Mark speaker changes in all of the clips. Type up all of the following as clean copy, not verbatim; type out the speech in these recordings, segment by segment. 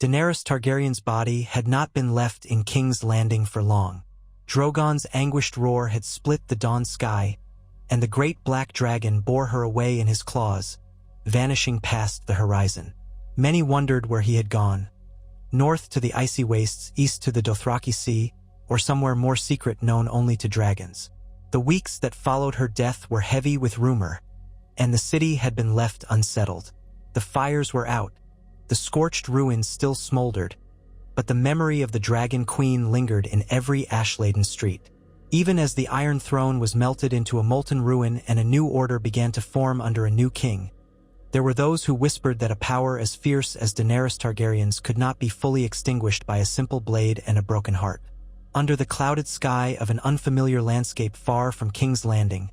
Speaker 1: Daenerys Targaryen's body had not been left in King's Landing for long. Drogon's anguished roar had split the dawn sky, and the great black dragon bore her away in his claws, vanishing past the horizon. Many wondered where he had gone. North to the icy wastes, east to the Dothraki Sea, or somewhere more secret known only to dragons. The weeks that followed her death were heavy with rumor, and the city had been left unsettled. The fires were out, the scorched ruins still smoldered, but the memory of the Dragon Queen lingered in every ash-laden street. Even as the Iron Throne was melted into a molten ruin and a new order began to form under a new king, there were those who whispered that a power as fierce as Daenerys Targaryen's could not be fully extinguished by a simple blade and a broken heart. Under the clouded sky of an unfamiliar landscape far from King's Landing,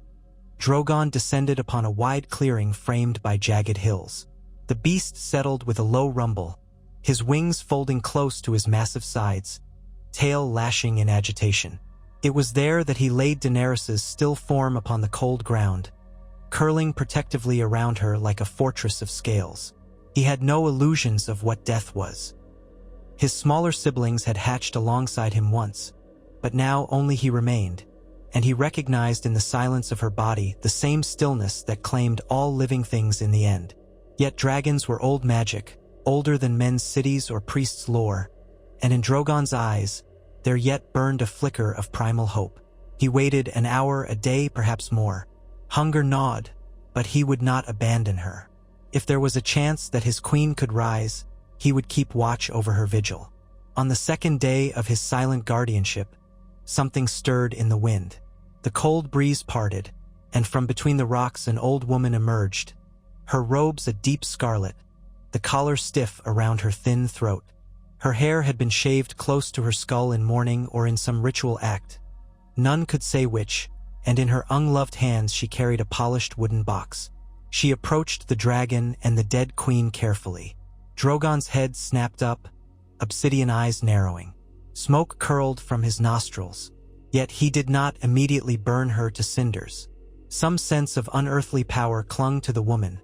Speaker 1: Drogon descended upon a wide clearing framed by jagged hills. The beast settled with a low rumble, his wings folding close to his massive sides, tail lashing in agitation. It was there that he laid Daenerys's still form upon the cold ground, curling protectively around her like a fortress of scales. He had no illusions of what death was. His smaller siblings had hatched alongside him once, but now only he remained, and he recognized in the silence of her body the same stillness that claimed all living things in the end. Yet dragons were old magic, older than men's cities or priests' lore, and in Drogon's eyes, there yet burned a flicker of primal hope. He waited an hour, a day, perhaps more. Hunger gnawed, but he would not abandon her. If there was a chance that his queen could rise, he would keep watch over her vigil. On the second day of his silent guardianship, something stirred in the wind. The cold breeze parted, and from between the rocks an old woman emerged, her robes a deep scarlet, the collar stiff around her thin throat. Her hair had been shaved close to her skull in mourning or in some ritual act. None could say which, and in her ungloved hands she carried a polished wooden box. She approached the dragon and the dead queen carefully. Drogon's head snapped up, obsidian eyes narrowing. Smoke curled from his nostrils, yet he did not immediately burn her to cinders. Some sense of unearthly power clung to the woman,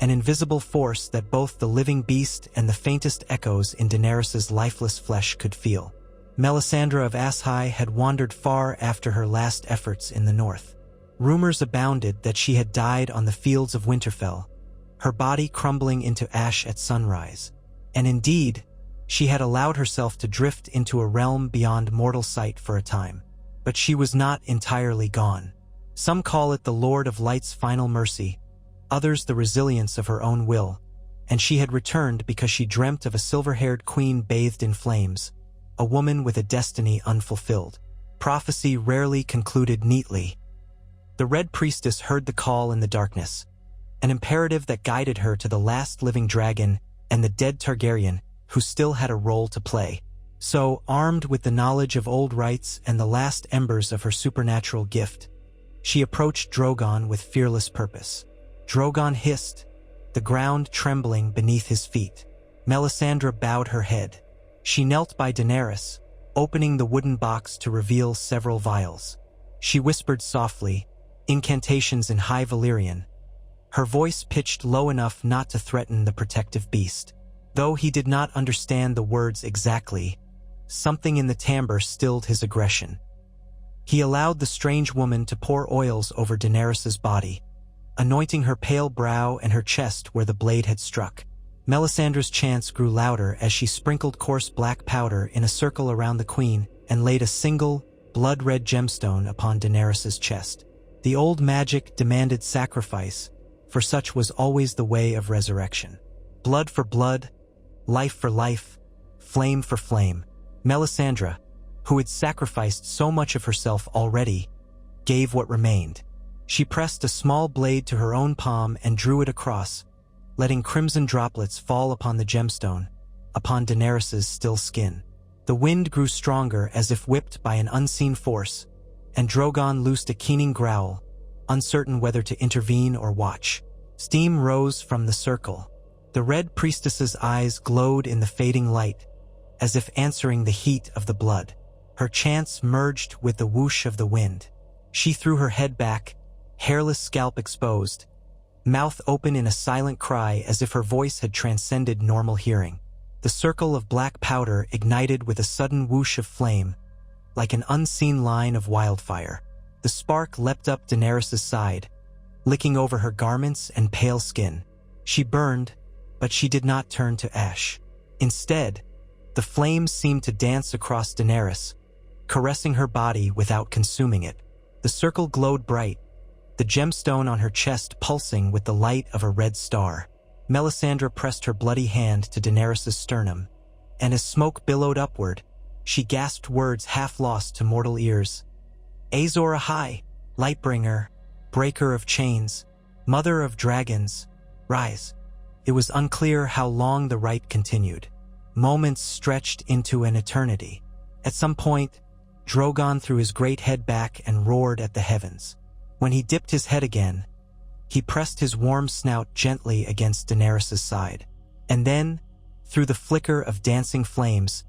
Speaker 1: an invisible force that both the living beast and the faintest echoes in Daenerys's lifeless flesh could feel. Melisandre of Asshai had wandered far after her last efforts in the north. Rumors abounded that she had died on the fields of Winterfell, her body crumbling into ash at sunrise. And indeed, she had allowed herself to drift into a realm beyond mortal sight for a time. But she was not entirely gone. Some call it the Lord of Light's final mercy, others the resilience of her own will, and she had returned because she dreamt of a silver-haired queen bathed in flames, a woman with a destiny unfulfilled. Prophecy rarely concluded neatly. The Red Priestess heard the call in the darkness, an imperative that guided her to the last living dragon and the dead Targaryen who still had a role to play. So, armed with the knowledge of old rites and the last embers of her supernatural gift, she approached Drogon with fearless purpose. Drogon hissed, the ground trembling beneath his feet. Melisandre bowed her head. She knelt by Daenerys, opening the wooden box to reveal several vials. She whispered softly, incantations in High Valyrian, her voice pitched low enough not to threaten the protective beast. Though he did not understand the words exactly, something in the timbre stilled his aggression. He allowed the strange woman to pour oils over Daenerys's body, anointing her pale brow and her chest where the blade had struck. Melisandre's chants grew louder as she sprinkled coarse black powder in a circle around the queen and laid a single, blood-red gemstone upon Daenerys's chest. The old magic demanded sacrifice, for such was always the way of resurrection. Blood for blood, life for life, flame for flame. Melisandre, who had sacrificed so much of herself already, gave what remained. She pressed a small blade to her own palm and drew it across, letting crimson droplets fall upon the gemstone, upon Daenerys's still skin. The wind grew stronger as if whipped by an unseen force, and Drogon loosed a keening growl, uncertain whether to intervene or watch. Steam rose from the circle. The Red Priestess's eyes glowed in the fading light, as if answering the heat of the blood. Her chants merged with the whoosh of the wind. She threw her head back, hairless scalp exposed, mouth open in a silent cry as if her voice had transcended normal hearing. The circle of black powder ignited with a sudden whoosh of flame, like an unseen line of wildfire. The spark leapt up Daenerys' side, licking over her garments and pale skin. She burned, but she did not turn to ash. Instead, the flames seemed to dance across Daenerys, caressing her body without consuming it. The circle glowed bright, the gemstone on her chest pulsing with the light of a red star. Melisandre pressed her bloody hand to Daenerys' sternum, and as smoke billowed upward, she gasped words half lost to mortal ears. Azor Ahai, Lightbringer, breaker of chains, mother of dragons, rise. It was unclear how long the rite continued. Moments stretched into an eternity. At some point, Drogon threw his great head back and roared at the heavens. When he dipped his head again, he pressed his warm snout gently against Daenerys' side. And then, through the flicker of dancing flames,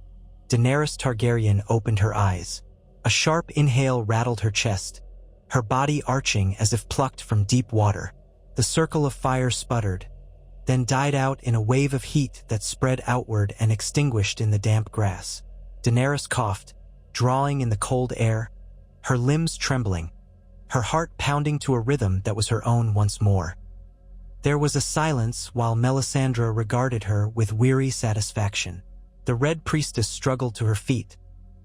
Speaker 1: Daenerys Targaryen opened her eyes. A sharp inhale rattled her chest, her body arching as if plucked from deep water. The circle of fire sputtered, then died out in a wave of heat that spread outward and extinguished in the damp grass. Daenerys coughed, drawing in the cold air, her limbs trembling, her heart pounding to a rhythm that was her own once more. There was a silence while Melisandre regarded her with weary satisfaction. The Red Priestess struggled to her feet,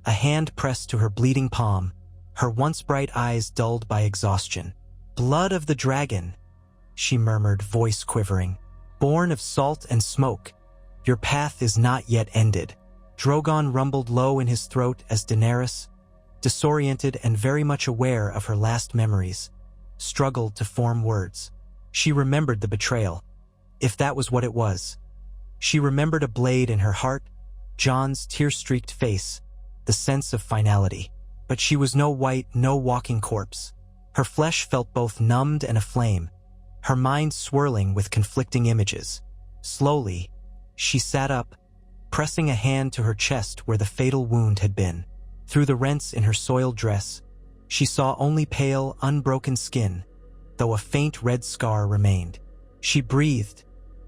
Speaker 1: a hand pressed to her bleeding palm, her once bright eyes dulled by exhaustion. Blood of the dragon, she murmured, voice quivering. Born of salt and smoke, your path is not yet ended. Drogon rumbled low in his throat as Daenerys, disoriented and very much aware of her last memories, struggled to form words. She remembered the betrayal, if that was what it was. She remembered a blade in her heart, Jon's tear-streaked face, the sense of finality. But she was no walking corpse. Her flesh felt both numbed and aflame, her mind swirling with conflicting images. Slowly, she sat up, pressing a hand to her chest where the fatal wound had been. Through the rents in her soiled dress, she saw only pale, unbroken skin, though a faint red scar remained. She breathed,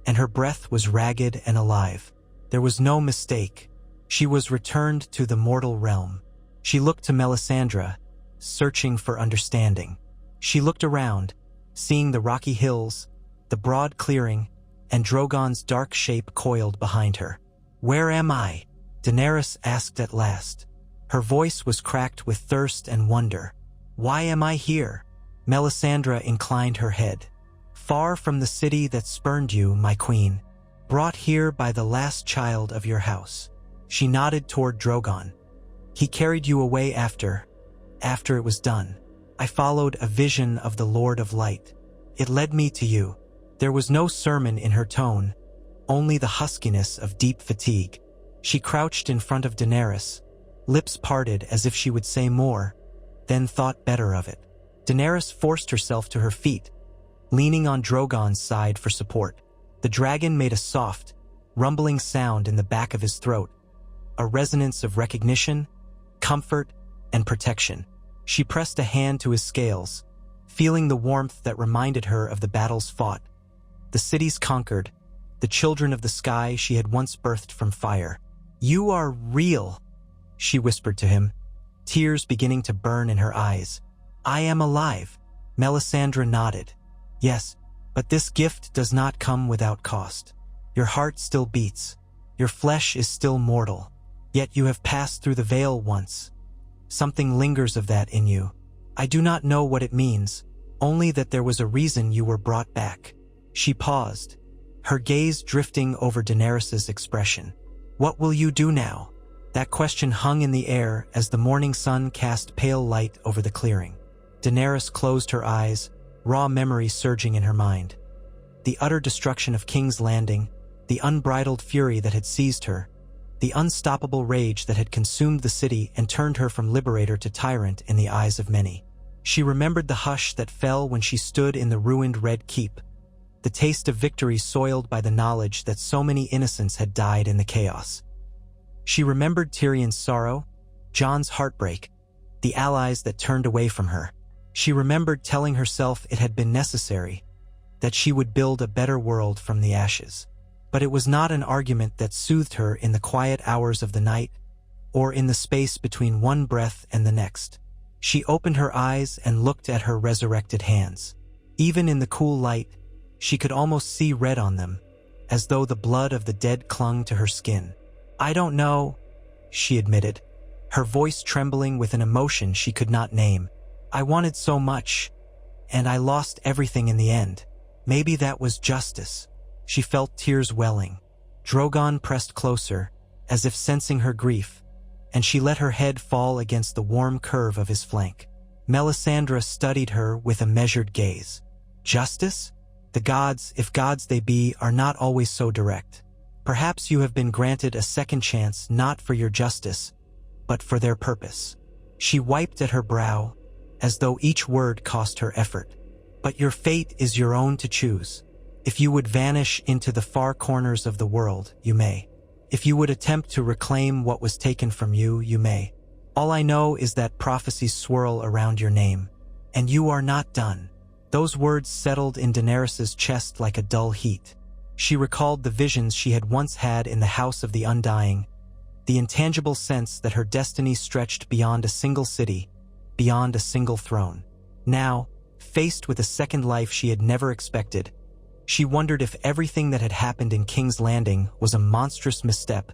Speaker 1: and her breath was ragged and alive. There was no mistake. She was returned to the mortal realm. She looked to Melisandre, searching for understanding. She looked around, seeing the rocky hills, the broad clearing, and Drogon's dark shape coiled behind her. "Where am I?" Daenerys asked at last. Her voice was cracked with thirst and wonder. "Why am I here?" Melisandre inclined her head. "Far from the city that spurned you, my queen, brought here by the last child of your house." She nodded toward Drogon. "He carried you away after it was done. I followed a vision of the Lord of Light. It led me to you." There was no sermon in her tone, only the huskiness of deep fatigue. She crouched in front of Daenerys, lips parted as if she would say more, then thought better of it. Daenerys forced herself to her feet, leaning on Drogon's side for support. The dragon made a soft, rumbling sound in the back of his throat, a resonance of recognition, comfort, and protection. She pressed a hand to his scales, feeling the warmth that reminded her of the battles fought, the cities conquered, the children of the sky she had once birthed from fire. "You are real," she whispered to him, tears beginning to burn in her eyes. "I am alive." Melisandre nodded. "Yes, but this gift does not come without cost. Your heart still beats. Your flesh is still mortal. Yet you have passed through the veil once. Something lingers of that in you. I do not know what it means, only that there was a reason you were brought back." She paused, her gaze drifting over Daenerys' expression. "What will you do now?" That question hung in the air as the morning sun cast pale light over the clearing. Daenerys closed her eyes, raw memory surging in her mind. The utter destruction of King's Landing, the unbridled fury that had seized her, the unstoppable rage that had consumed the city and turned her from liberator to tyrant in the eyes of many. She remembered the hush that fell when she stood in the ruined Red Keep, the taste of victory soiled by the knowledge that so many innocents had died in the chaos. She remembered Tyrion's sorrow, Jon's heartbreak, the allies that turned away from her. She remembered telling herself it had been necessary, that she would build a better world from the ashes. But it was not an argument that soothed her in the quiet hours of the night, or in the space between one breath and the next. She opened her eyes and looked at her resurrected hands. Even in the cool light, she could almost see red on them, as though the blood of the dead clung to her skin. "I don't know," she admitted, her voice trembling with an emotion she could not name. "I wanted so much, and I lost everything in the end. Maybe that was justice." She felt tears welling. Drogon pressed closer, as if sensing her grief, and she let her head fall against the warm curve of his flank. Melisandre studied her with a measured gaze. "Justice? The gods, if gods they be, are not always so direct. Perhaps you have been granted a second chance not for your justice, but for their purpose." She wiped at her brow, as though each word cost her effort. "But your fate is your own to choose. If you would vanish into the far corners of the world, you may. If you would attempt to reclaim what was taken from you, you may. All I know is that prophecies swirl around your name, and you are not done." Those words settled in Daenerys' chest like a dull heat. She recalled the visions she had once had in the House of the Undying, the intangible sense that her destiny stretched beyond a single city, beyond a single throne. Now, faced with a second life she had never expected, she wondered if everything that had happened in King's Landing was a monstrous misstep,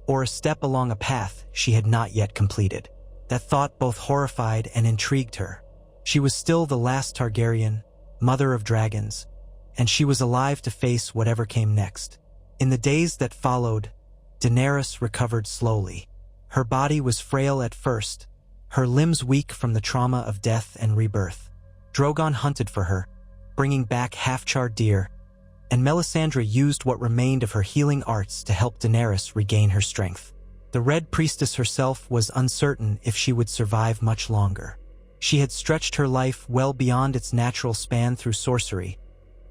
Speaker 1: or a step along a path she had not yet completed. That thought both horrified and intrigued her. She was still the last Targaryen, mother of dragons, and she was alive to face whatever came next. In the days that followed, Daenerys recovered slowly. Her body was frail at first, her limbs weak from the trauma of death and rebirth. Drogon hunted for her, bringing back half-charred deer, and Melisandre used what remained of her healing arts to help Daenerys regain her strength. The Red Priestess herself was uncertain if she would survive much longer. She had stretched her life well beyond its natural span through sorcery,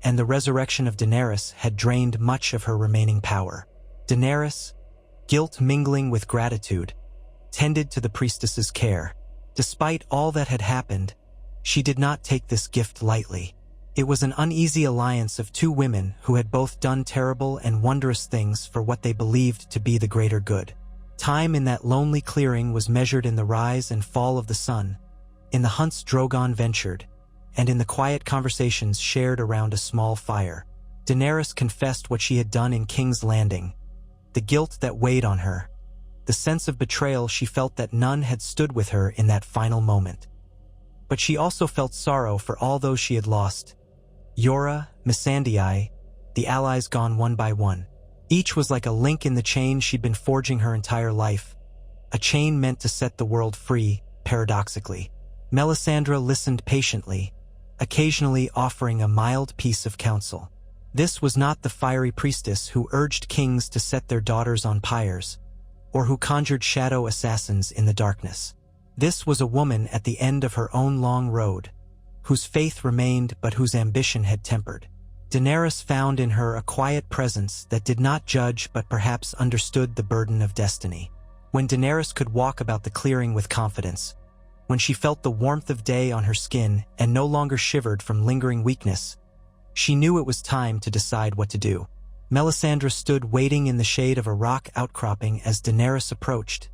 Speaker 1: and the resurrection of Daenerys had drained much of her remaining power. Daenerys, guilt mingling with gratitude, tended to the priestess's care. Despite all that had happened, she did not take this gift lightly. It was an uneasy alliance of two women who had both done terrible and wondrous things for what they believed to be the greater good. Time in that lonely clearing was measured in the rise and fall of the sun, in the hunts Drogon ventured, and in the quiet conversations shared around a small fire. Daenerys confessed what she had done in King's Landing, the guilt that weighed on her, the sense of betrayal she felt that none had stood with her in that final moment. But she also felt sorrow for all those she had lost. Yora, Missandei, the allies gone one by one. Each was like a link in the chain she'd been forging her entire life, a chain meant to set the world free, paradoxically. Melisandre listened patiently, occasionally offering a mild piece of counsel. This was not the fiery priestess who urged kings to set their daughters on pyres, or who conjured shadow assassins in the darkness. This was a woman at the end of her own long road, whose faith remained but whose ambition had tempered. Daenerys found in her a quiet presence that did not judge but perhaps understood the burden of destiny. When Daenerys could walk about the clearing with confidence, when she felt the warmth of day on her skin and no longer shivered from lingering weakness, she knew it was time to decide what to do. Melisandre stood waiting in the shade of a rock outcropping as Daenerys approached,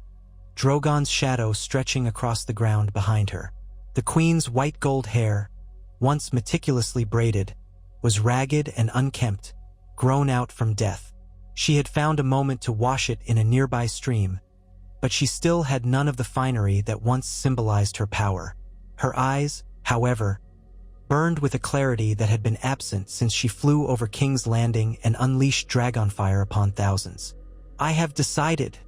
Speaker 1: Drogon's shadow stretching across the ground behind her. The queen's white gold hair, once meticulously braided, was ragged and unkempt, grown out from death. She had found a moment to wash it in a nearby stream, but she still had none of the finery that once symbolized her power. Her eyes, however, burned with a clarity that had been absent since she flew over King's Landing and unleashed dragonfire upon thousands. "I have decided,"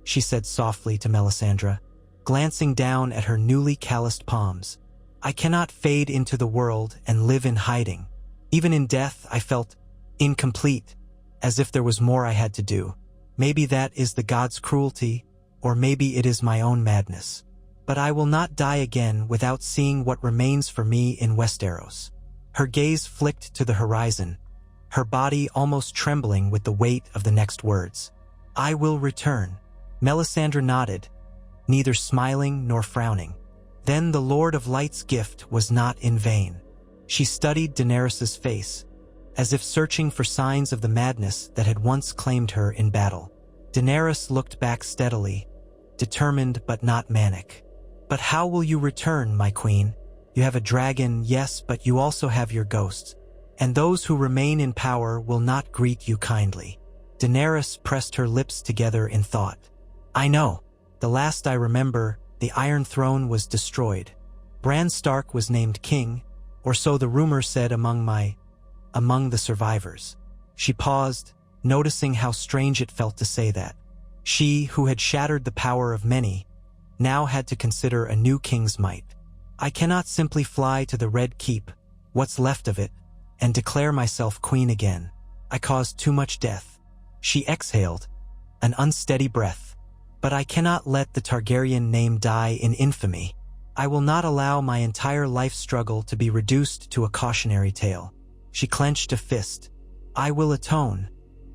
Speaker 1: she said softly to Melisandre, glancing down at her newly calloused palms. "I cannot fade into the world and live in hiding. Even in death I felt incomplete, as if there was more I had to do. Maybe that is the gods' cruelty, or maybe it is my own madness. But I will not die again without seeing what remains for me in Westeros." Her gaze flicked to the horizon, her body almost trembling with the weight of the next words. "I will return." Melisandre nodded, neither smiling nor frowning. Then the Lord of Light's gift was not in vain. She studied Daenerys' face, as if searching for signs of the madness that had once claimed her in battle. Daenerys looked back steadily, determined but not manic. "But how will you return, my queen? You have a dragon, yes, but you also have your ghosts, and those who remain in power will not greet you kindly." Daenerys pressed her lips together in thought. "I know. The last I remember, the Iron Throne was destroyed. Bran Stark was named king, or so the rumor said among the survivors." She paused, noticing how strange it felt to say that. She, who had shattered the power of many, now had to consider a new king's might. "I cannot simply fly to the Red Keep, what's left of it, and declare myself queen again. I caused too much death." She exhaled, an unsteady breath. "But I cannot let the Targaryen name die in infamy. I will not allow my entire life struggle to be reduced to a cautionary tale." She clenched a fist. "I will atone,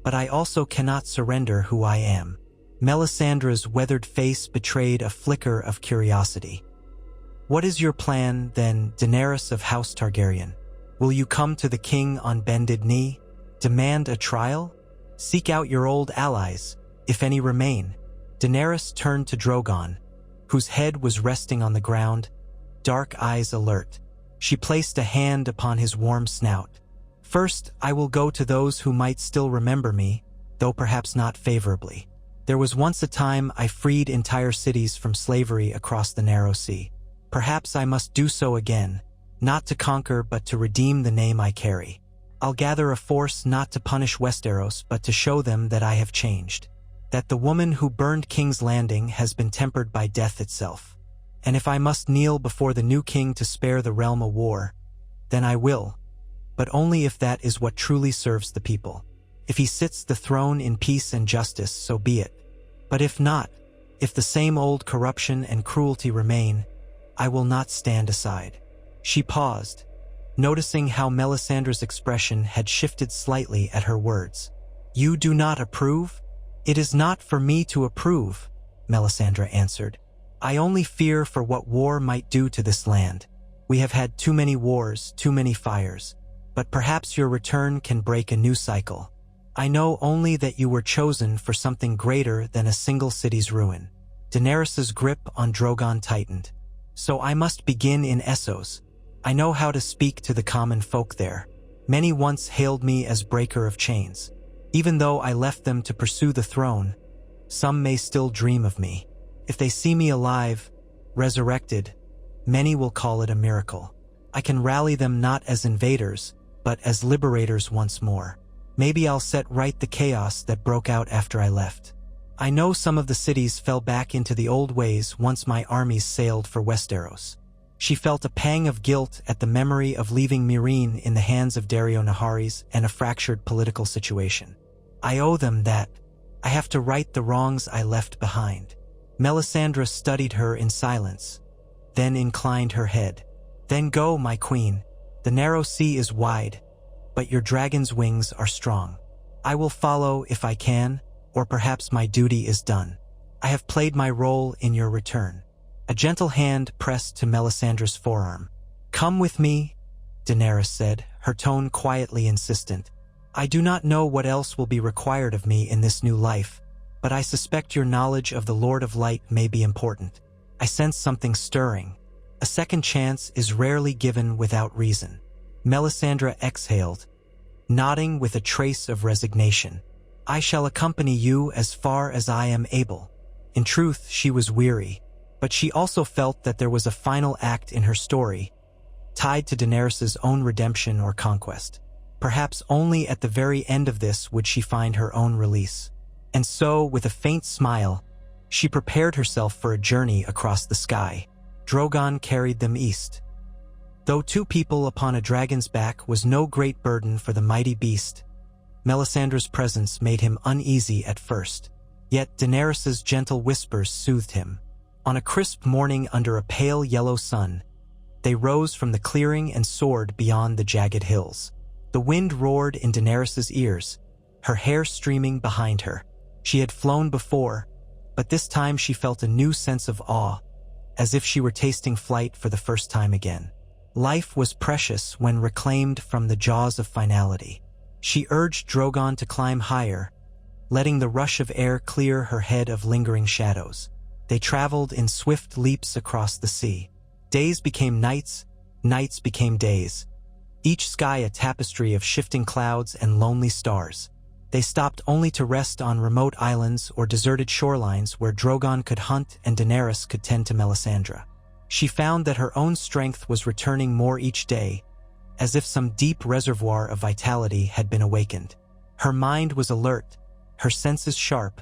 Speaker 1: but I also cannot surrender who I am." Melisandre's weathered face betrayed a flicker of curiosity. "What is your plan, then, Daenerys of House Targaryen? Will you come to the king on bended knee? Demand a trial? Seek out your old allies, if any remain?" Daenerys turned to Drogon, whose head was resting on the ground, dark eyes alert. She placed a hand upon his warm snout. "First, I will go to those who might still remember me, though perhaps not favorably. There was once a time I freed entire cities from slavery across the narrow sea. Perhaps I must do so again, not to conquer but to redeem the name I carry. I'll gather a force not to punish Westeros but to show them that I have changed, that the woman who burned King's Landing has been tempered by death itself. And if I must kneel before the new king to spare the realm a war, then I will, but only if that is what truly serves the people. If he sits the throne in peace and justice, so be it. But if not, if the same old corruption and cruelty remain, I will not stand aside." She paused, noticing how Melisandre's expression had shifted slightly at her words. "You do not approve?" "It is not for me to approve," Melisandre answered. "I only fear for what war might do to this land. We have had too many wars, too many fires. But perhaps your return can break a new cycle. I know only that you were chosen for something greater than a single city's ruin." Daenerys's grip on Drogon tightened. "So I must begin in Essos. I know how to speak to the common folk there. Many once hailed me as breaker of chains. Even though I left them to pursue the throne, some may still dream of me. If they see me alive, resurrected, many will call it a miracle. I can rally them not as invaders, but as liberators once more. Maybe I'll set right the chaos that broke out after I left. I know some of the cities fell back into the old ways once my armies sailed for Westeros." She felt a pang of guilt at the memory of leaving Meereen in the hands of Dario Naharis and a fractured political situation. "I owe them that. I have to right the wrongs I left behind." Melisandre studied her in silence, then inclined her head. "Then go, my queen. The narrow sea is wide, but your dragon's wings are strong. I will follow if I can, or perhaps my duty is done. I have played my role in your return." A gentle hand pressed to Melisandre's forearm. "Come with me," Daenerys said, her tone quietly insistent. "I do not know what else will be required of me in this new life, but I suspect your knowledge of the Lord of Light may be important. I sense something stirring. A second chance is rarely given without reason." Melisandre exhaled, nodding with a trace of resignation. "I shall accompany you as far as I am able." In truth, she was weary, but she also felt that there was a final act in her story, tied to Daenerys' own redemption or conquest. Perhaps only at the very end of this would she find her own release. And so, with a faint smile, she prepared herself for a journey across the sky. Drogon carried them east. Though 2 people upon a dragon's back was no great burden for the mighty beast, Melisandre's presence made him uneasy at first. Yet Daenerys' gentle whispers soothed him. On a crisp morning under a pale yellow sun, they rose from the clearing and soared beyond the jagged hills. The wind roared in Daenerys' ears, her hair streaming behind her. She had flown before, but this time she felt a new sense of awe, as if she were tasting flight for the first time again. Life was precious when reclaimed from the jaws of finality. She urged Drogon to climb higher, letting the rush of air clear her head of lingering shadows. They traveled in swift leaps across the sea. Days became nights, nights became days, each sky a tapestry of shifting clouds and lonely stars. They stopped only to rest on remote islands or deserted shorelines where Drogon could hunt and Daenerys could tend to Melisandre. She found that her own strength was returning more each day, as if some deep reservoir of vitality had been awakened. Her mind was alert, her senses sharp,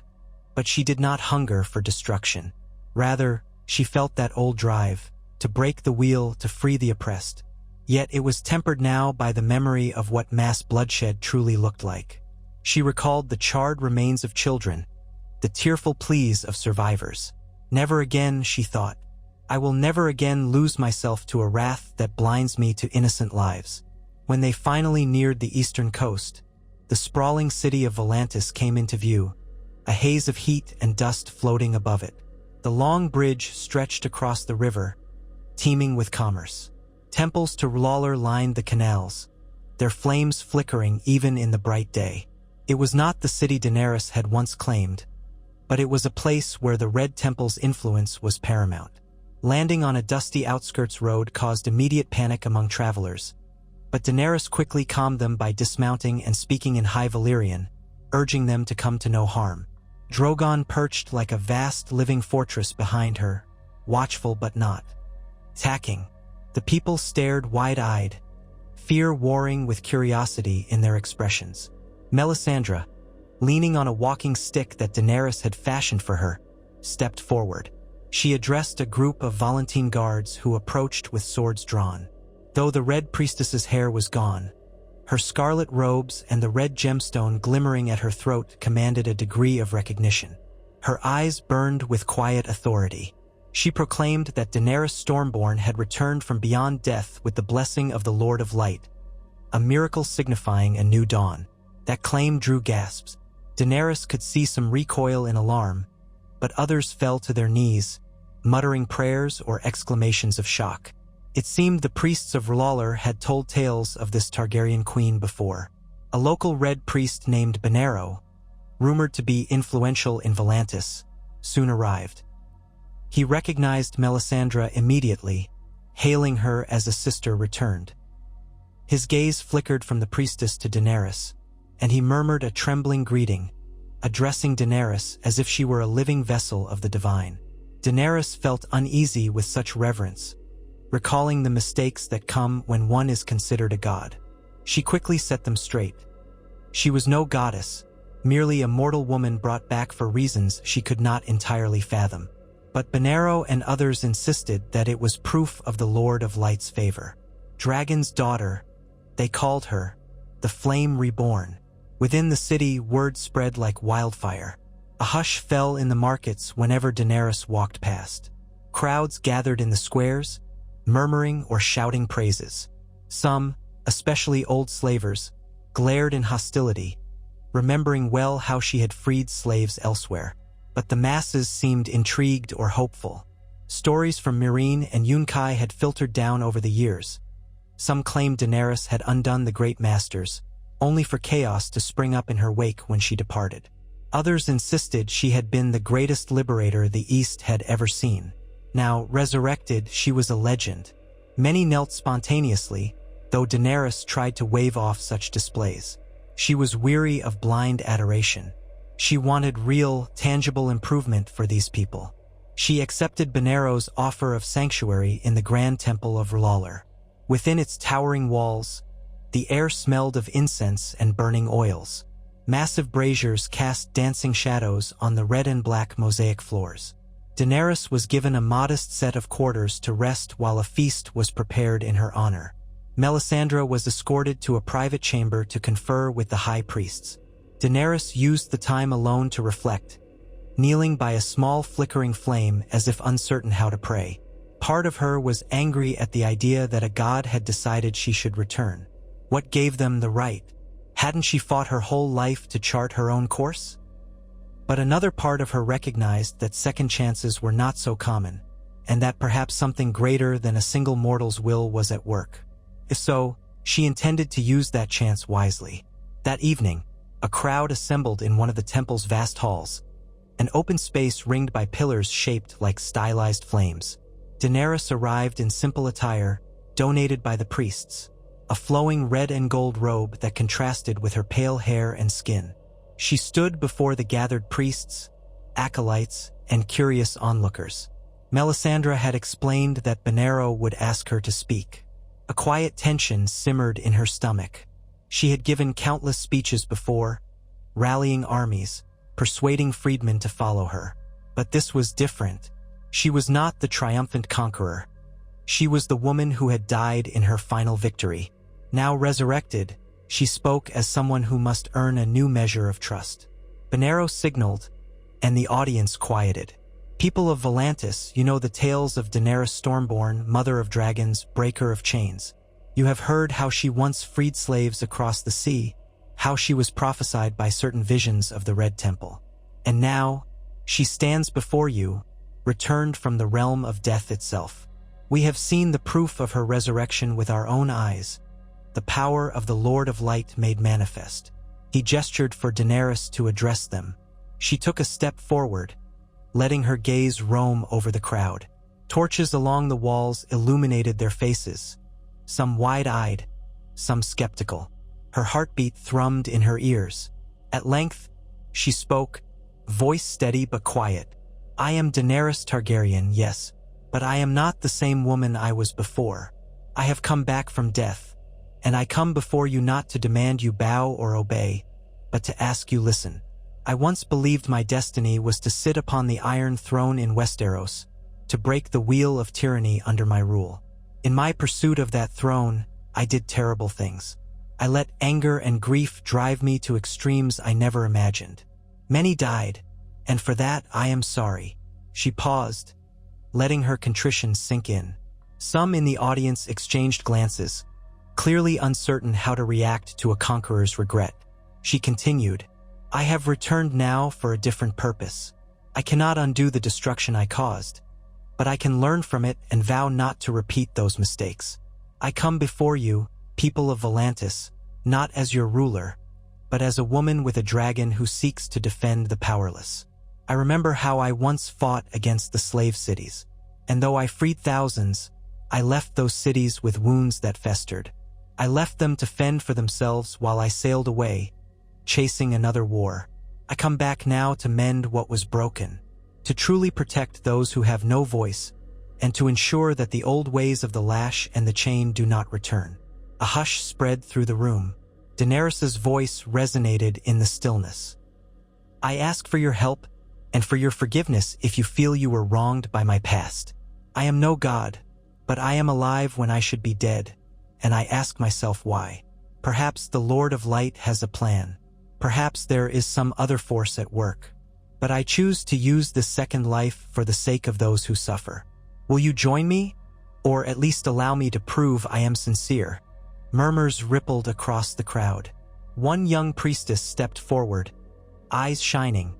Speaker 1: but she did not hunger for destruction. Rather, she felt that old drive, to break the wheel, to free the oppressed. Yet it was tempered now by the memory of what mass bloodshed truly looked like. She recalled the charred remains of children, the tearful pleas of survivors. Never again, she thought. I will never again lose myself to a wrath that blinds me to innocent lives. When they finally neared the eastern coast, the sprawling city of Volantis came into view, a haze of heat and dust floating above it. The long bridge stretched across the river, teeming with commerce. Temples to R'hllor lined the canals, their flames flickering even in the bright day. It was not the city Daenerys had once claimed, but it was a place where the Red Temple's influence was paramount. Landing on a dusty outskirts road caused immediate panic among travelers, but Daenerys quickly calmed them by dismounting and speaking in High Valyrian, urging them to come to no harm. Drogon perched like a vast living fortress behind her, watchful but not attacking. The people stared wide-eyed, fear warring with curiosity in their expressions. Melisandre, leaning on a walking stick that Daenerys had fashioned for her, stepped forward. She addressed a group of Volantene guards who approached with swords drawn. Though the Red Priestess's hair was gone, her scarlet robes and the red gemstone glimmering at her throat commanded a degree of recognition. Her eyes burned with quiet authority. She proclaimed that Daenerys Stormborn had returned from beyond death with the blessing of the Lord of Light, a miracle signifying a new dawn. That claim drew gasps. Daenerys could see some recoil in alarm, but others fell to their knees, muttering prayers or exclamations of shock. It seemed the priests of R'hllor had told tales of this Targaryen queen before. A local red priest named Benero, rumored to be influential in Volantis, soon arrived. He recognized Melisandre immediately, hailing her as a sister returned. His gaze flickered from the priestess to Daenerys, and he murmured a trembling greeting, addressing Daenerys as if she were a living vessel of the divine. Daenerys felt uneasy with such reverence, recalling the mistakes that come when one is considered a god. She quickly set them straight. She was no goddess, merely a mortal woman brought back for reasons she could not entirely fathom. But Benero and others insisted that it was proof of the Lord of Light's favor. Dragon's daughter, they called her, the Flame Reborn. Within the city, word spread like wildfire. A hush fell in the markets whenever Daenerys walked past. Crowds gathered in the squares, murmuring or shouting praises. Some, especially old slavers, glared in hostility, remembering well how she had freed slaves elsewhere. But the masses seemed intrigued or hopeful. Stories from Meereen and Yunkai had filtered down over the years. Some claimed Daenerys had undone the great masters, only for chaos to spring up in her wake when she departed. Others insisted she had been the greatest liberator the East had ever seen. Now, resurrected, she was a legend. Many knelt spontaneously, though Daenerys tried to wave off such displays. She was weary of blind adoration. She wanted real, tangible improvement for these people. She accepted Benero's offer of sanctuary in the Grand Temple of R'hllor. Within its towering walls, the air smelled of incense and burning oils. Massive braziers cast dancing shadows on the red and black mosaic floors. Daenerys was given a modest set of quarters to rest while a feast was prepared in her honor. Melisandre was escorted to a private chamber to confer with the high priests. Daenerys used the time alone to reflect, kneeling by a small flickering flame as if uncertain how to pray. Part of her was angry at the idea that a god had decided she should return. What gave them the right? Hadn't she fought her whole life to chart her own course? But another part of her recognized that second chances were not so common, and that perhaps something greater than a single mortal's will was at work. If so, she intended to use that chance wisely. That evening, a crowd assembled in one of the temple's vast halls, an open space ringed by pillars shaped like stylized flames. Daenerys arrived in simple attire, donated by the priests, a flowing red and gold robe that contrasted with her pale hair and skin. She stood before the gathered priests, acolytes, and curious onlookers. Melisandre had explained that Benerro would ask her to speak. A quiet tension simmered in her stomach. She had given countless speeches before, rallying armies, persuading freedmen to follow her. But this was different. She was not the triumphant conqueror. She was the woman who had died in her final victory. Now resurrected, she spoke as someone who must earn a new measure of trust. Benerro signaled, and the audience quieted. People of Volantis, you know the tales of Daenerys Stormborn, mother of dragons, breaker of chains. You have heard how she once freed slaves across the sea, how she was prophesied by certain visions of the Red Temple. And now, she stands before you, returned from the realm of death itself. We have seen the proof of her resurrection with our own eyes, the power of the Lord of Light made manifest. He gestured for Daenerys to address them. She took a step forward, letting her gaze roam over the crowd. Torches along the walls illuminated their faces, some wide-eyed, some skeptical. Her heartbeat thrummed in her ears. At length, she spoke, voice steady but quiet. I am Daenerys Targaryen, yes, but I am not the same woman I was before. I have come back from death, and I come before you not to demand you bow or obey, but to ask you listen. I once believed my destiny was to sit upon the Iron Throne in Westeros, to break the wheel of tyranny under my rule. In my pursuit of that throne, I did terrible things. I let anger and grief drive me to extremes I never imagined. Many died, and for that I am sorry. She paused, letting her contrition sink in. Some in the audience exchanged glances, clearly uncertain how to react to a conqueror's regret. She continued, I have returned now for a different purpose. I cannot undo the destruction I caused, but I can learn from it and vow not to repeat those mistakes. I come before you, people of Volantis, not as your ruler, but as a woman with a dragon who seeks to defend the powerless. I remember how I once fought against the slave cities, and though I freed thousands, I left those cities with wounds that festered. I left them to fend for themselves while I sailed away, chasing another war. I come back now to mend what was broken, to truly protect those who have no voice, and to ensure that the old ways of the lash and the chain do not return. A hush spread through the room. Daenerys' voice resonated in the stillness. I ask for your help and for your forgiveness if you feel you were wronged by my past. I am no god, but I am alive when I should be dead, and I ask myself why. Perhaps the Lord of Light has a plan. Perhaps there is some other force at work. But I choose to use this second life for the sake of those who suffer. Will you join me? Or at least allow me to prove I am sincere? Murmurs rippled across the crowd. One young priestess stepped forward, eyes shining,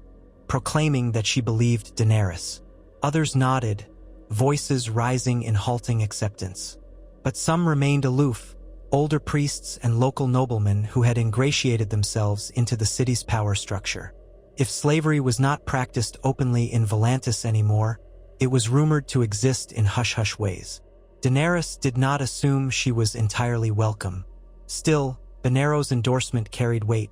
Speaker 1: proclaiming that she believed Daenerys. Others nodded, voices rising in halting acceptance. But some remained aloof, older priests and local noblemen who had ingratiated themselves into the city's power structure. If slavery was not practiced openly in Volantis anymore, it was rumored to exist in hush-hush ways. Daenerys did not assume she was entirely welcome. Still, Benerro's endorsement carried weight,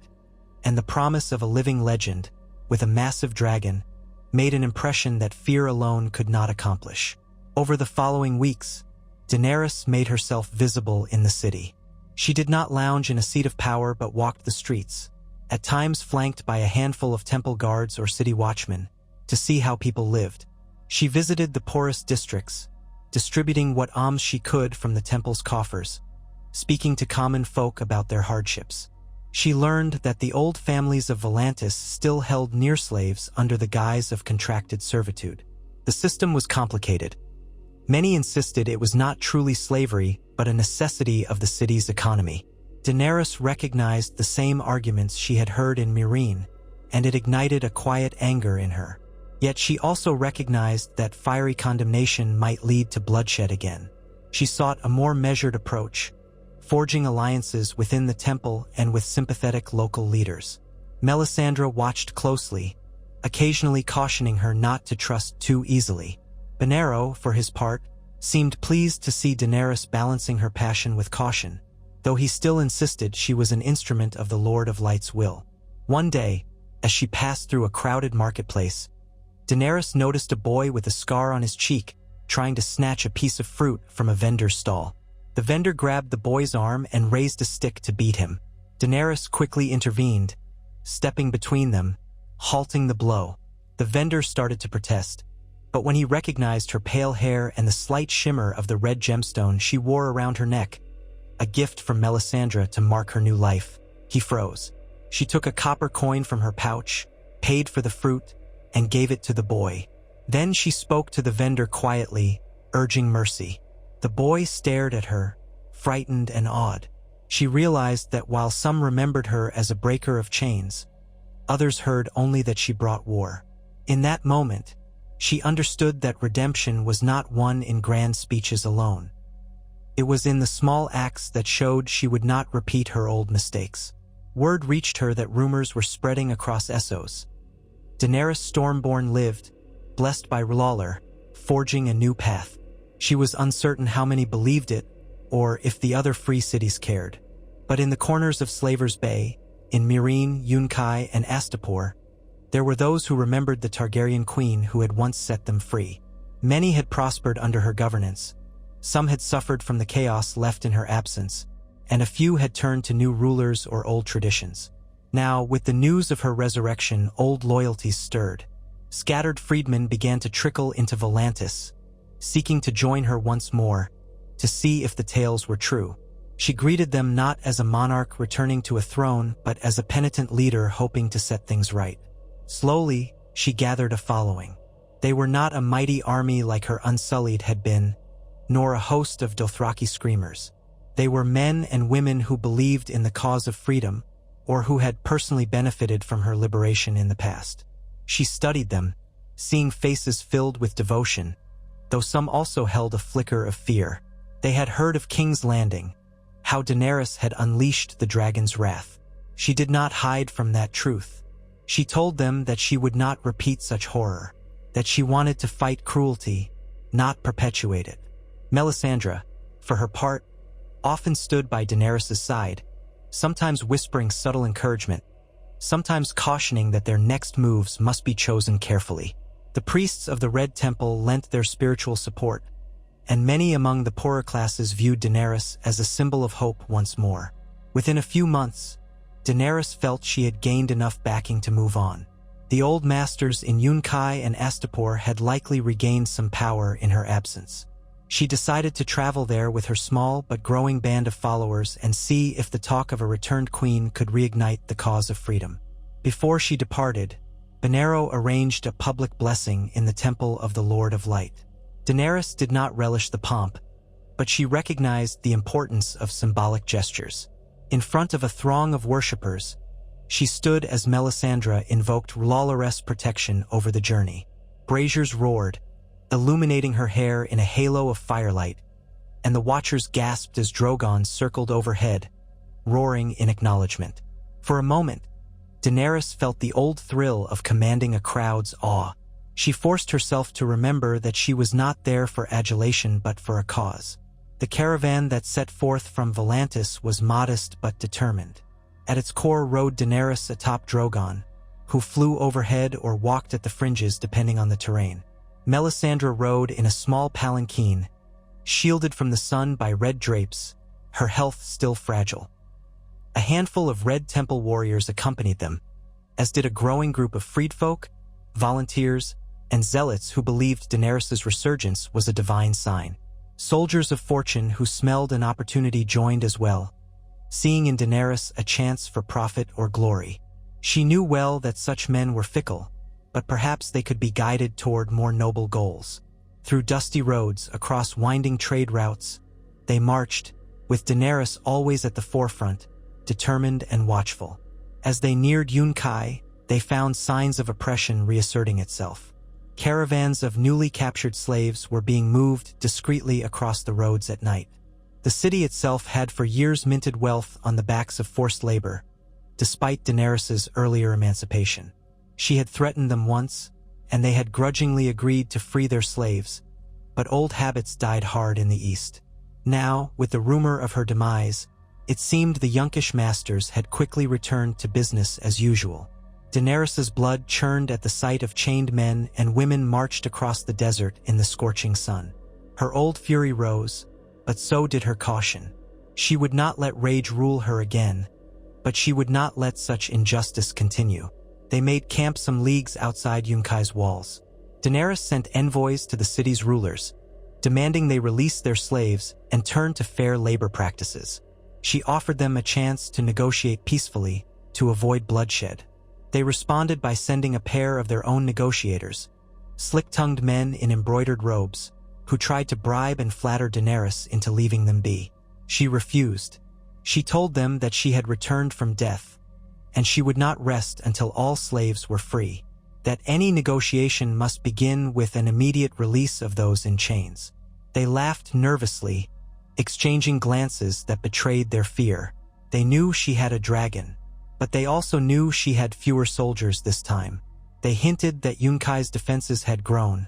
Speaker 1: and the promise of a living legend, with a massive dragon, made an impression that fear alone could not accomplish. Over the following weeks, Daenerys made herself visible in the city. She did not lounge in a seat of power but walked the streets, at times flanked by a handful of temple guards or city watchmen, to see how people lived. She visited the poorest districts, distributing what alms she could from the temple's coffers, speaking to common folk about their hardships. She learned that the old families of Volantis still held near slaves under the guise of contracted servitude. The system was complicated. Many insisted it was not truly slavery, but a necessity of the city's economy. Daenerys recognized the same arguments she had heard in Meereen, and it ignited a quiet anger in her. Yet she also recognized that fiery condemnation might lead to bloodshed again. She sought a more measured approach, forging alliances within the temple and with sympathetic local leaders. Melisandre watched closely, occasionally cautioning her not to trust too easily. Benero, for his part, seemed pleased to see Daenerys balancing her passion with caution, though he still insisted she was an instrument of the Lord of Light's will. One day, as she passed through a crowded marketplace, Daenerys noticed a boy with a scar on his cheek trying to snatch a piece of fruit from a vendor's stall. The vendor grabbed the boy's arm and raised a stick to beat him. Daenerys quickly intervened, stepping between them, halting the blow. The vendor started to protest, but when he recognized her pale hair and the slight shimmer of the red gemstone she wore around her neck, a gift from Melisandre to mark her new life, he froze. She took a copper coin from her pouch, paid for the fruit, and gave it to the boy. Then she spoke to the vendor quietly, urging mercy. The boy stared at her, frightened and awed. She realized that while some remembered her as a breaker of chains, others heard only that she brought war. In that moment, she understood that redemption was not won in grand speeches alone. It was in the small acts that showed she would not repeat her old mistakes. Word reached her that rumors were spreading across Essos. Daenerys Stormborn lived, blessed by R'hllor, forging a new path. She was uncertain how many believed it, or if the other free cities cared. But in the corners of Slaver's Bay, in Meereen, Yunkai, and Astapor, there were those who remembered the Targaryen queen who had once set them free. Many had prospered under her governance. Some had suffered from the chaos left in her absence, and a few had turned to new rulers or old traditions. Now, with the news of her resurrection, old loyalties stirred. Scattered freedmen began to trickle into Volantis, seeking to join her once more, to see if the tales were true. She greeted them not as a monarch returning to a throne, but as a penitent leader hoping to set things right. Slowly, she gathered a following. They were not a mighty army like her Unsullied had been, nor a host of Dothraki screamers. They were men and women who believed in the cause of freedom, or who had personally benefited from her liberation in the past. She studied them, seeing faces filled with devotion, though some also held a flicker of fear. They had heard of King's Landing, how Daenerys had unleashed the dragon's wrath. She did not hide from that truth. She told them that she would not repeat such horror, that she wanted to fight cruelty, not perpetuate it. Melisandre, for her part, often stood by Daenerys' side, sometimes whispering subtle encouragement, sometimes cautioning that their next moves must be chosen carefully. The priests of the Red Temple lent their spiritual support, and many among the poorer classes viewed Daenerys as a symbol of hope once more. Within a few months, Daenerys felt she had gained enough backing to move on. The old masters in Yunkai and Astapor had likely regained some power in her absence. She decided to travel there with her small but growing band of followers and see if the talk of a returned queen could reignite the cause of freedom. Before she departed, Benero arranged a public blessing in the Temple of the Lord of Light. Daenerys did not relish the pomp, but she recognized the importance of symbolic gestures. In front of a throng of worshippers, she stood as Melisandre invoked R'hllor's protection over the journey. Braziers roared, illuminating her hair in a halo of firelight, and the watchers gasped as Drogon circled overhead, roaring in acknowledgement. For a moment, Daenerys felt the old thrill of commanding a crowd's awe. She forced herself to remember that she was not there for adulation but for a cause. The caravan that set forth from Volantis was modest but determined. At its core rode Daenerys atop Drogon, who flew overhead or walked at the fringes depending on the terrain. Melisandre rode in a small palanquin, shielded from the sun by red drapes, her health still fragile. A handful of Red Temple warriors accompanied them, as did a growing group of freedfolk, volunteers, and zealots who believed Daenerys' resurgence was a divine sign. Soldiers of fortune who smelled an opportunity joined as well, seeing in Daenerys a chance for profit or glory. She knew well that such men were fickle, but perhaps they could be guided toward more noble goals. Through dusty roads, across winding trade routes, they marched, with Daenerys always at the forefront, determined and watchful. As they neared Yunkai, they found signs of oppression reasserting itself. Caravans of newly captured slaves were being moved discreetly across the roads at night. The city itself had for years minted wealth on the backs of forced labor, despite Daenerys's earlier emancipation. She had threatened them once, and they had grudgingly agreed to free their slaves, but old habits died hard in the east. Now, with the rumor of her demise, it seemed the Yunkish masters had quickly returned to business as usual. Daenerys's blood churned at the sight of chained men and women marched across the desert in the scorching sun. Her old fury rose, but so did her caution. She would not let rage rule her again, but she would not let such injustice continue. They made camp some leagues outside Yunkai's walls. Daenerys sent envoys to the city's rulers, demanding they release their slaves and turn to fair labor practices. She offered them a chance to negotiate peacefully to avoid bloodshed. They responded by sending a pair of their own negotiators, slick-tongued men in embroidered robes, who tried to bribe and flatter Daenerys into leaving them be. She refused. She told them that she had returned from death, and she would not rest until all slaves were free, that any negotiation must begin with an immediate release of those in chains. They laughed nervously, exchanging glances that betrayed their fear. They knew she had a dragon, but they also knew she had fewer soldiers this time. They hinted that Yunkai's defenses had grown,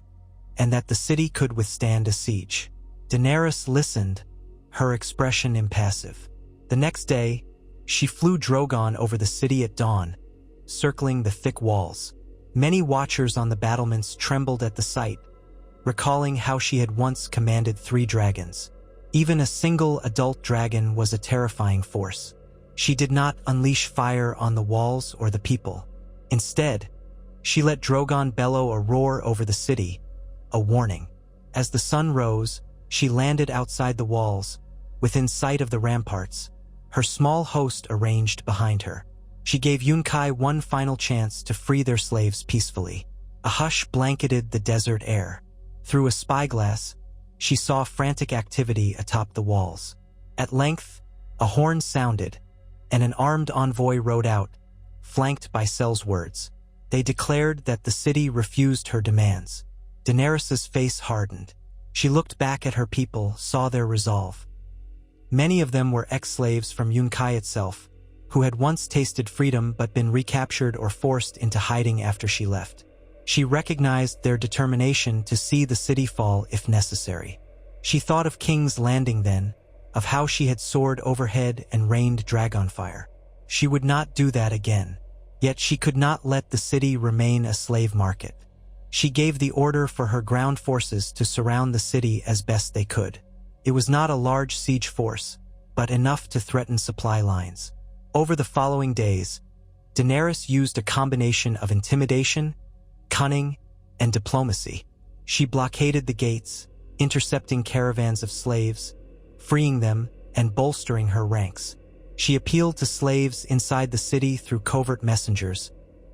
Speaker 1: and that the city could withstand a siege. Daenerys listened, her expression impassive. The next day, she flew Drogon over the city at dawn, circling the thick walls. Many watchers on the battlements trembled at the sight, recalling how she had once commanded 3 dragons. Even a single adult dragon was a terrifying force. She did not unleash fire on the walls or the people. Instead, she let Drogon bellow a roar over the city, a warning. As the sun rose, she landed outside the walls, within sight of the ramparts, her small host arranged behind her. She gave Yunkai one final chance to free their slaves peacefully. A hush blanketed the desert air. Through a spyglass, she saw frantic activity atop the walls. At length, a horn sounded, and an armed envoy rode out, flanked by Sellswords. They declared that the city refused her demands. Daenerys's face hardened. She looked back at her people, saw their resolve. Many of them were ex-slaves from Yunkai itself, who had once tasted freedom but been recaptured or forced into hiding after she left. She recognized their determination to see the city fall if necessary. She thought of King's Landing then, of how she had soared overhead and rained dragonfire. She would not do that again. Yet she could not let the city remain a slave market. She gave the order for her ground forces to surround the city as best they could. It was not a large siege force, but enough to threaten supply lines. Over the following days, Daenerys used a combination of intimidation, cunning, and diplomacy. She blockaded the gates, intercepting caravans of slaves, freeing them, and bolstering her ranks. She appealed to slaves inside the city through covert messengers,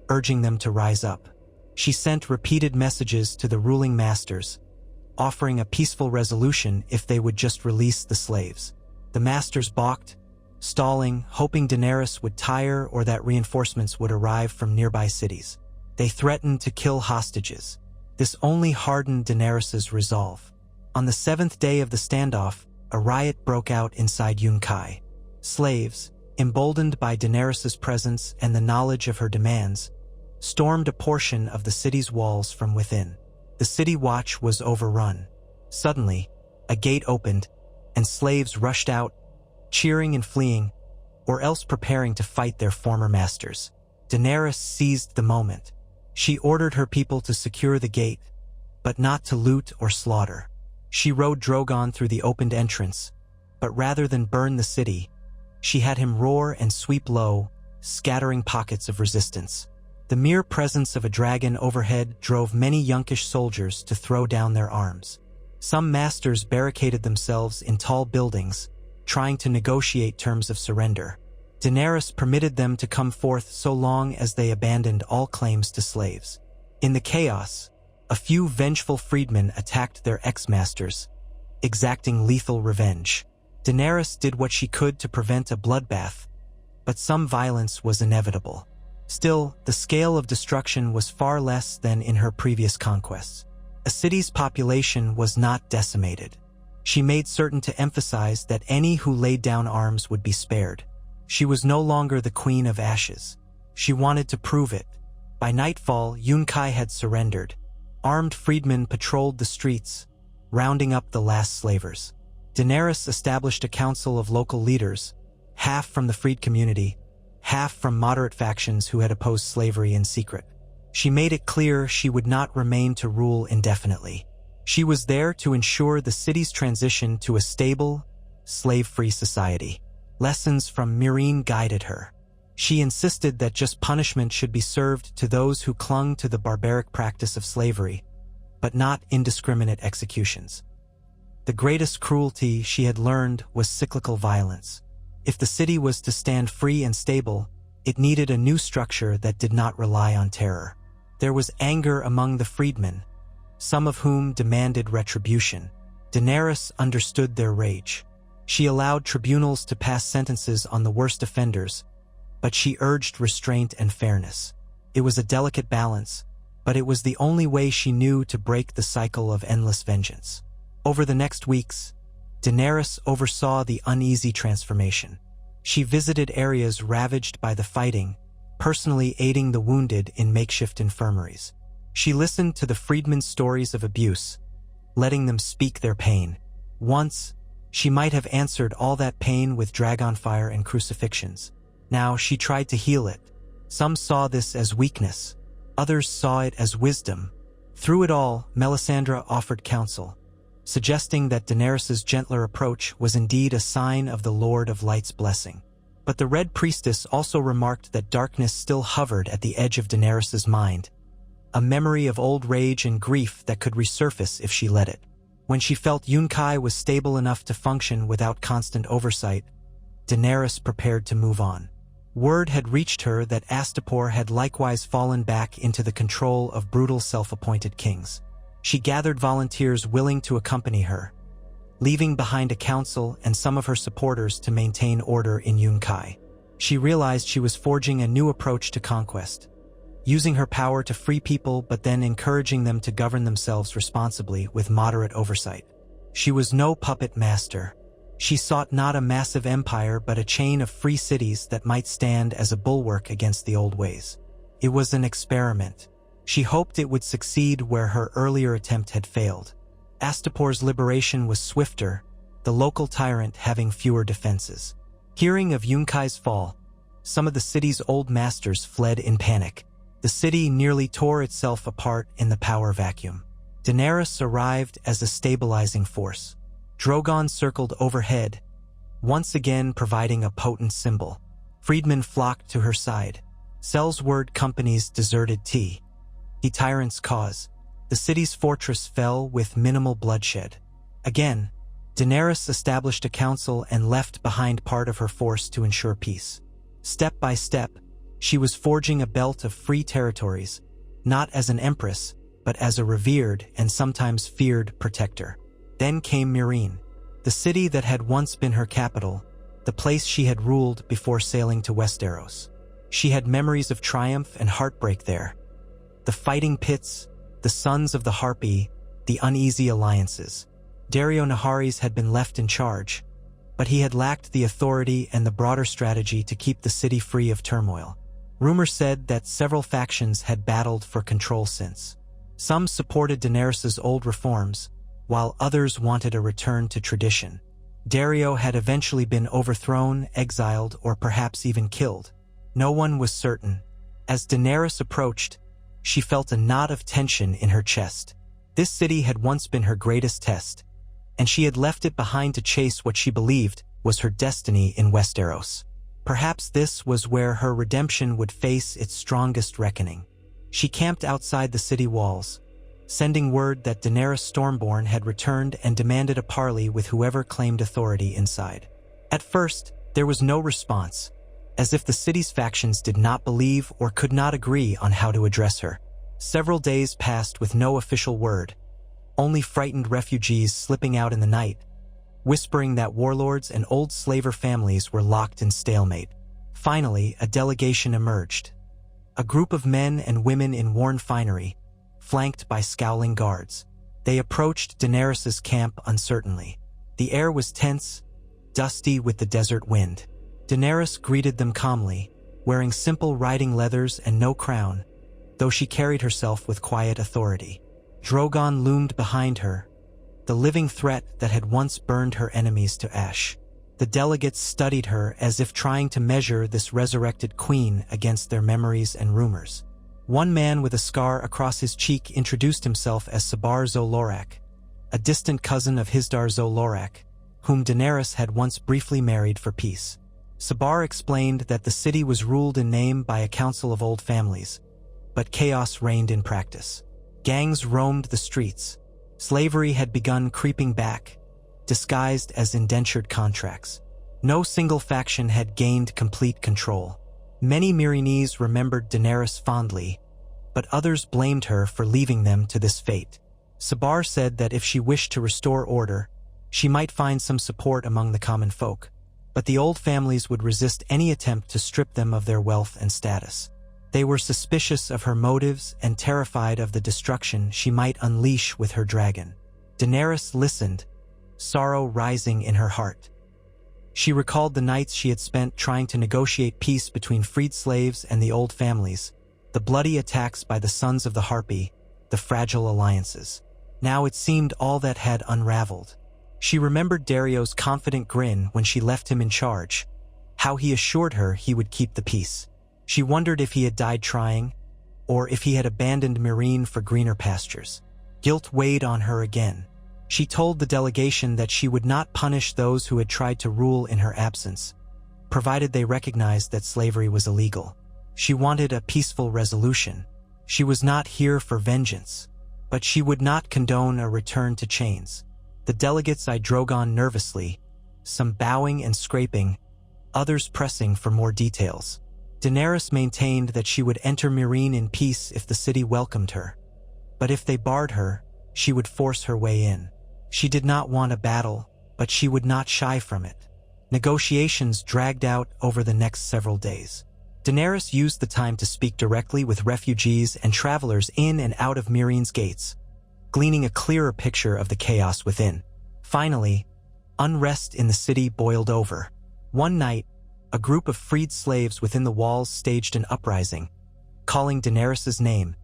Speaker 1: urging them to rise up. She sent repeated messages to the ruling masters, offering a peaceful resolution if they would just release the slaves. The masters balked, stalling, hoping Daenerys would tire or that reinforcements would arrive from nearby cities. They threatened to kill hostages. This only hardened Daenerys's resolve. On the 7th day of the standoff, a riot broke out inside Yunkai. Slaves, emboldened by Daenerys's presence and the knowledge of her demands, stormed a portion of the city's walls from within. The city watch was overrun. Suddenly, a gate opened, and slaves rushed out, cheering and fleeing, or else preparing to fight their former masters. Daenerys seized the moment. She ordered her people to secure the gate, but not to loot or slaughter. She rode Drogon through the opened entrance, but rather than burn the city, she had him roar and sweep low, scattering pockets of resistance. The mere presence of a dragon overhead drove many Yunkish soldiers to throw down their arms. Some masters barricaded themselves in tall buildings, trying to negotiate terms of surrender. Daenerys permitted them to come forth so long as they abandoned all claims to slaves. In the chaos, a few vengeful freedmen attacked their ex-masters, exacting lethal revenge. Daenerys did what she could to prevent a bloodbath, but some violence was inevitable. Still, the scale of destruction was far less than in her previous conquests. A city's population was not decimated. She made certain to emphasize that any who laid down arms would be spared. She was no longer the Queen of Ashes. She wanted to prove it. By nightfall, Yunkai had surrendered. Armed freedmen patrolled the streets, rounding up the last slavers. Daenerys established a council of local leaders, half from the freed community, half from moderate factions who had opposed slavery in secret. She made it clear she would not remain to rule indefinitely. She was there to ensure the city's transition to a stable, slave-free society. Lessons from Meereen guided her. She insisted that just punishment should be served to those who clung to the barbaric practice of slavery, but not indiscriminate executions. The greatest cruelty she had learned was cyclical violence. If the city was to stand free and stable, it needed a new structure that did not rely on terror. There was anger among the freedmen, some of whom demanded retribution. Daenerys understood their rage. She allowed tribunals to pass sentences on the worst offenders, but she urged restraint and fairness. It was a delicate balance, but it was the only way she knew to break the cycle of endless vengeance. Over the next weeks, Daenerys oversaw the uneasy transformation. She visited areas ravaged by the fighting, personally aiding the wounded in makeshift infirmaries. She listened to the freedmen's stories of abuse, letting them speak their pain. Once, she might have answered all that pain with dragonfire and crucifixions. Now she tried to heal it. Some saw this as weakness. Others saw it as wisdom. Through it all, Melisandre offered counsel, suggesting that Daenerys' gentler approach was indeed a sign of the Lord of Light's blessing. But the Red Priestess also remarked that darkness still hovered at the edge of Daenerys' mind, a memory of old rage and grief that could resurface if she let it. When she felt Yunkai was stable enough to function without constant oversight, Daenerys prepared to move on. Word had reached her that Astapor had likewise fallen back into the control of brutal self-appointed kings. She gathered volunteers willing to accompany her, leaving behind a council and some of her supporters to maintain order in Yunkai. She realized she was forging a new approach to conquest, using her power to free people but then encouraging them to govern themselves responsibly with moderate oversight. She was no puppet master. She sought not a massive empire but a chain of free cities that might stand as a bulwark against the old ways. It was an experiment. She hoped it would succeed where her earlier attempt had failed. Astapor's liberation was swifter, the local tyrant having fewer defenses. Hearing of Yunkai's fall, some of the city's old masters fled in panic. The city nearly tore itself apart in the power vacuum. Daenerys arrived as a stabilizing force. Drogon circled overhead, once again providing a potent symbol. Freedmen flocked to her side. Sellsword companies deserted the tyrant's cause. The city's fortress fell with minimal bloodshed. Again, Daenerys established a council and left behind part of her force to ensure peace. Step by step, she was forging a belt of free territories, not as an empress, but as a revered and sometimes feared protector. Then came Meereen, the city that had once been her capital, the place she had ruled before sailing to Westeros. She had memories of triumph and heartbreak there. The fighting pits, the sons of the Harpy, the uneasy alliances. Dario Naharis had been left in charge, but he had lacked the authority and the broader strategy to keep the city free of turmoil. Rumor said that several factions had battled for control since. Some supported Daenerys' old reforms, while others wanted a return to tradition. Dario had eventually been overthrown, exiled, or perhaps even killed. No one was certain. As Daenerys approached, she felt a knot of tension in her chest. This city had once been her greatest test, and she had left it behind to chase what she believed was her destiny in Westeros. Perhaps this was where her redemption would face its strongest reckoning. She camped outside the city walls, sending word that Daenerys Stormborn had returned and demanded a parley with whoever claimed authority inside. At first, there was no response, as if the city's factions did not believe or could not agree on how to address her. Several days passed with no official word, only frightened refugees slipping out in the night, whispering that warlords and old slaver families were locked in stalemate. Finally, a delegation emerged. A group of men and women in worn finery, flanked by scowling guards. They approached Daenerys' camp uncertainly. The air was tense, dusty with the desert wind. Daenerys greeted them calmly, wearing simple riding leathers and no crown, though she carried herself with quiet authority. Drogon loomed behind her, the living threat that had once burned her enemies to ash. The delegates studied her as if trying to measure this resurrected queen against their memories and rumors. One man with a scar across his cheek introduced himself as Sabar Zolorak, a distant cousin of Hisdar Zolorak, whom Daenerys had once briefly married for peace. Sabar explained that the city was ruled in name by a council of old families, but chaos reigned in practice. Gangs roamed the streets. Slavery had begun creeping back, disguised as indentured contracts. No single faction had gained complete control. Many Meereenese remembered Daenerys fondly, but others blamed her for leaving them to this fate. Sabar said that if she wished to restore order, she might find some support among the common folk, but the old families would resist any attempt to strip them of their wealth and status. They were suspicious of her motives and terrified of the destruction she might unleash with her dragon. Daenerys listened, sorrow rising in her heart. She recalled the nights she had spent trying to negotiate peace between freed slaves and the old families, the bloody attacks by the Sons of the Harpy, the fragile alliances. Now it seemed all that had unraveled. She remembered Dario's confident grin when she left him in charge, how he assured her he would keep the peace. She wondered if he had died trying, or if he had abandoned Meereen for greener pastures. Guilt weighed on her again. She told the delegation that she would not punish those who had tried to rule in her absence, provided they recognized that slavery was illegal. She wanted a peaceful resolution. She was not here for vengeance, but she would not condone a return to chains. The delegates eyed Drogon nervously, some bowing and scraping, others pressing for more details. Daenerys maintained that she would enter Meereen in peace if the city welcomed her, but if they barred her, she would force her way in. She did not want a battle, but she would not shy from it. Negotiations dragged out over the next several days. Daenerys used the time to speak directly with refugees and travelers in and out of Meereen's gates, gleaning a clearer picture of the chaos within. Finally, unrest in the city boiled over. One night, a group of freed slaves within the walls staged an uprising, calling Daenerys' name,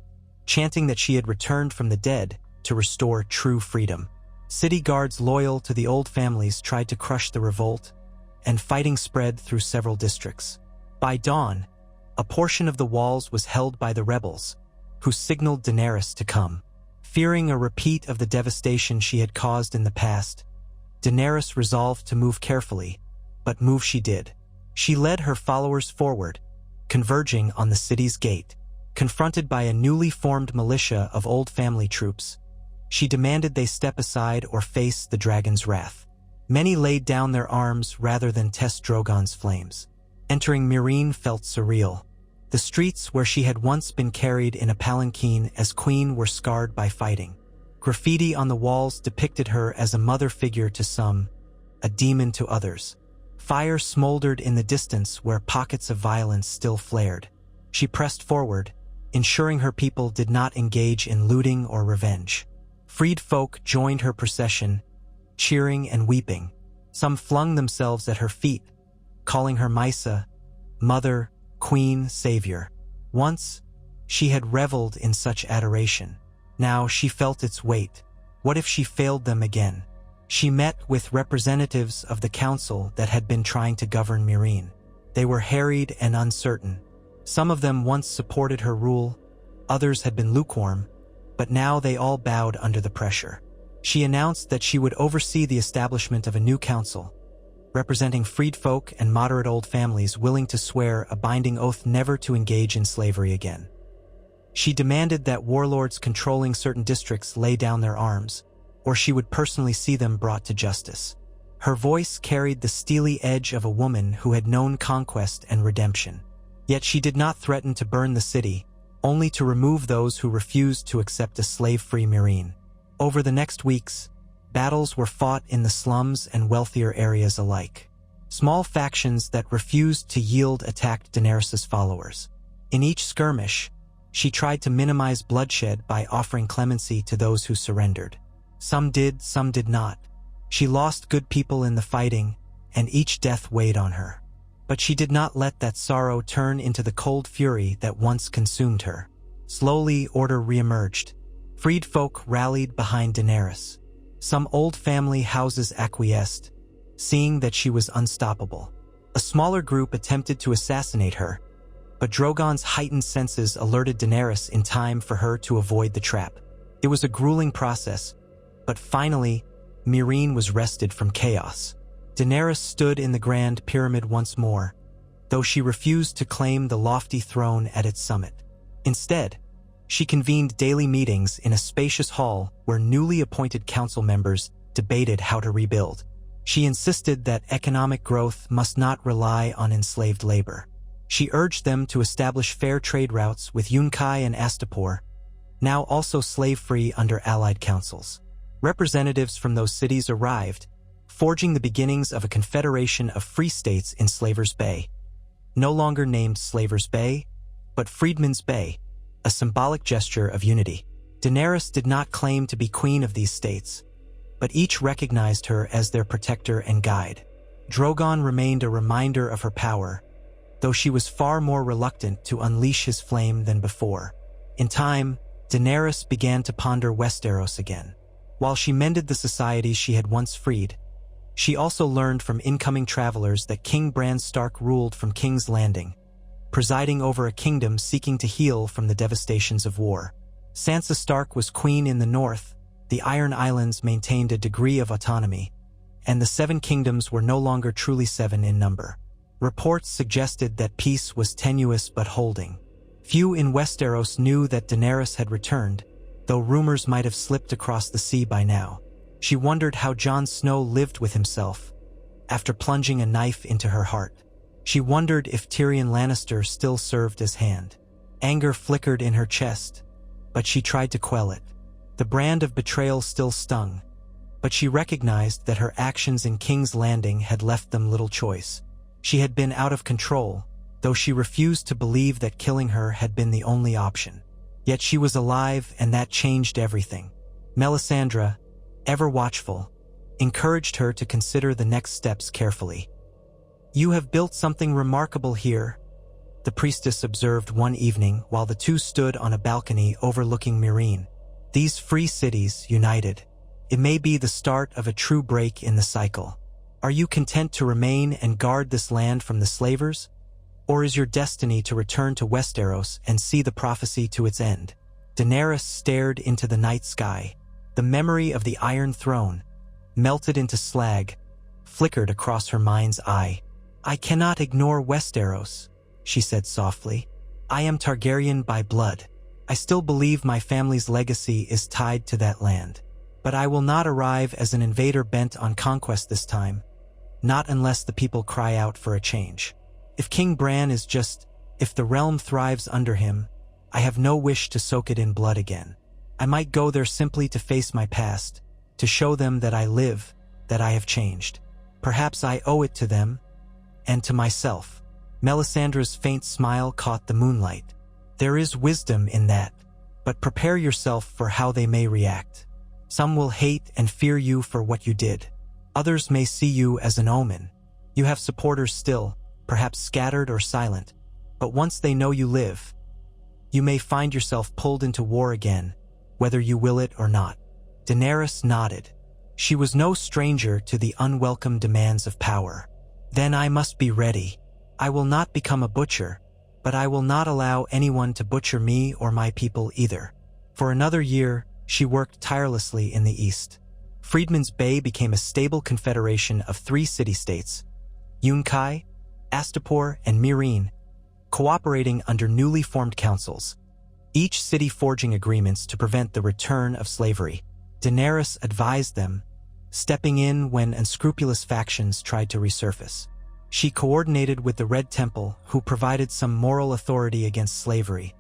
Speaker 1: chanting that she had returned from the dead to restore true freedom. City guards loyal to the old families tried to crush the revolt, and fighting spread through several districts. By dawn, a portion of the walls was held by the rebels, who signaled Daenerys to come. Fearing a repeat of the devastation she had caused in the past, Daenerys resolved to move carefully, but move she did. She led her followers forward, converging on the city's gate. Confronted by a newly formed militia of old family troops, she demanded they step aside or face the dragon's wrath. Many laid down their arms rather than test Drogon's flames. Entering Meereen felt surreal. The streets where she had once been carried in a palanquin as queen were scarred by fighting. Graffiti on the walls depicted her as a mother figure to some, a demon to others. Fire smoldered in the distance where pockets of violence still flared. She pressed forward, ensuring her people did not engage in looting or revenge. Freed folk joined her procession, cheering and weeping. Some flung themselves at her feet, calling her Mysa, mother, queen, savior. Once, she had reveled in such adoration. Now she felt its weight. What if she failed them again? She met with representatives of the council that had been trying to govern Meereen. They were harried and uncertain. Some of them once supported her rule, others had been lukewarm, but now they all bowed under the pressure. She announced that she would oversee the establishment of a new council, representing freed folk and moderate old families willing to swear a binding oath never to engage in slavery again. She demanded that warlords controlling certain districts lay down their arms, or she would personally see them brought to justice. Her voice carried the steely edge of a woman who had known conquest and redemption. Yet she did not threaten to burn the city, only to remove those who refused to accept a slave-free Meereen. Over the next weeks, battles were fought in the slums and wealthier areas alike. Small factions that refused to yield attacked Daenerys' followers. In each skirmish, she tried to minimize bloodshed by offering clemency to those who surrendered. Some did not, She lost good people in the fighting, and each death weighed on her. But she did not let that sorrow turn into the cold fury that once consumed her. Slowly, order reemerged. Freed folk rallied behind Daenerys. Some old family houses acquiesced, seeing that she was unstoppable. A smaller group attempted to assassinate her, but Drogon's heightened senses alerted Daenerys in time for her to avoid the trap. It was a grueling process, but finally, Meereen was wrested from chaos. Daenerys stood in the Grand Pyramid once more, though she refused to claim the lofty throne at its summit. Instead, she convened daily meetings in a spacious hall where newly appointed council members debated how to rebuild. She insisted that economic growth must not rely on enslaved labor. She urged them to establish fair trade routes with Yunkai and Astapor, now also slave-free under allied councils. Representatives from those cities arrived, forging the beginnings of a confederation of free states in Slavers Bay. No longer named Slavers Bay, but Freedmen's Bay, a symbolic gesture of unity. Daenerys did not claim to be queen of these states, but each recognized her as their protector and guide. Drogon remained a reminder of her power, though she was far more reluctant to unleash his flame than before. In time, Daenerys began to ponder Westeros again. While she mended the societies she had once freed, she also learned from incoming travelers that King Bran Stark ruled from King's Landing, presiding over a kingdom seeking to heal from the devastations of war. Sansa Stark was queen in the north, the Iron Islands maintained a degree of autonomy, and the Seven Kingdoms were no longer truly seven in number. Reports suggested that peace was tenuous but holding. Few in Westeros knew that Daenerys had returned, though rumors might have slipped across the sea by now. She wondered how Jon Snow lived with himself, after plunging a knife into her heart. She wondered if Tyrion Lannister still served as hand. Anger flickered in her chest, but she tried to quell it. The brand of betrayal still stung, but she recognized that her actions in King's Landing had left them little choice. She had been out of control, though she refused to believe that killing her had been the only option. Yet she was alive, and that changed everything. Melisandre, ever watchful, encouraged her to consider the next steps carefully. "You have built something remarkable here," the priestess observed one evening while the two stood on a balcony overlooking Meereen. "These free cities, united. It may be the start of a true break in the cycle. Are you content to remain and guard this land from the slavers? Or is your destiny to return to Westeros and see the prophecy to its end?" Daenerys stared into the night sky. The memory of the Iron Throne, melted into slag, flickered across her mind's eye. "I cannot ignore Westeros," she said softly. "I am Targaryen by blood. I still believe my family's legacy is tied to that land. But I will not arrive as an invader bent on conquest this time, not unless the people cry out for a change. If King Bran is if the realm thrives under him, I have no wish to soak it in blood again. I might go there simply to face my past, to show them that I live, that I have changed. Perhaps I owe it to them, and to myself." Melisandre's faint smile caught the moonlight. "There is wisdom in that, but prepare yourself for how they may react. Some will hate and fear you for what you did. Others may see you as an omen. You have supporters still, perhaps scattered or silent, but once they know you live, you may find yourself pulled into war again, whether you will it or not." Daenerys nodded. She was no stranger to the unwelcome demands of power. "Then I must be ready. I will not become a butcher, but I will not allow anyone to butcher me or my people either." For another year, she worked tirelessly in the east. Freedmen's Bay became a stable confederation of 3 city-states, Yunkai, Astapor, and Meereen, cooperating under newly formed councils, each city forging agreements to prevent the return of slavery. Daenerys advised them, stepping in when unscrupulous factions tried to resurface. She coordinated with the Red Temple, who provided some moral authority against slavery,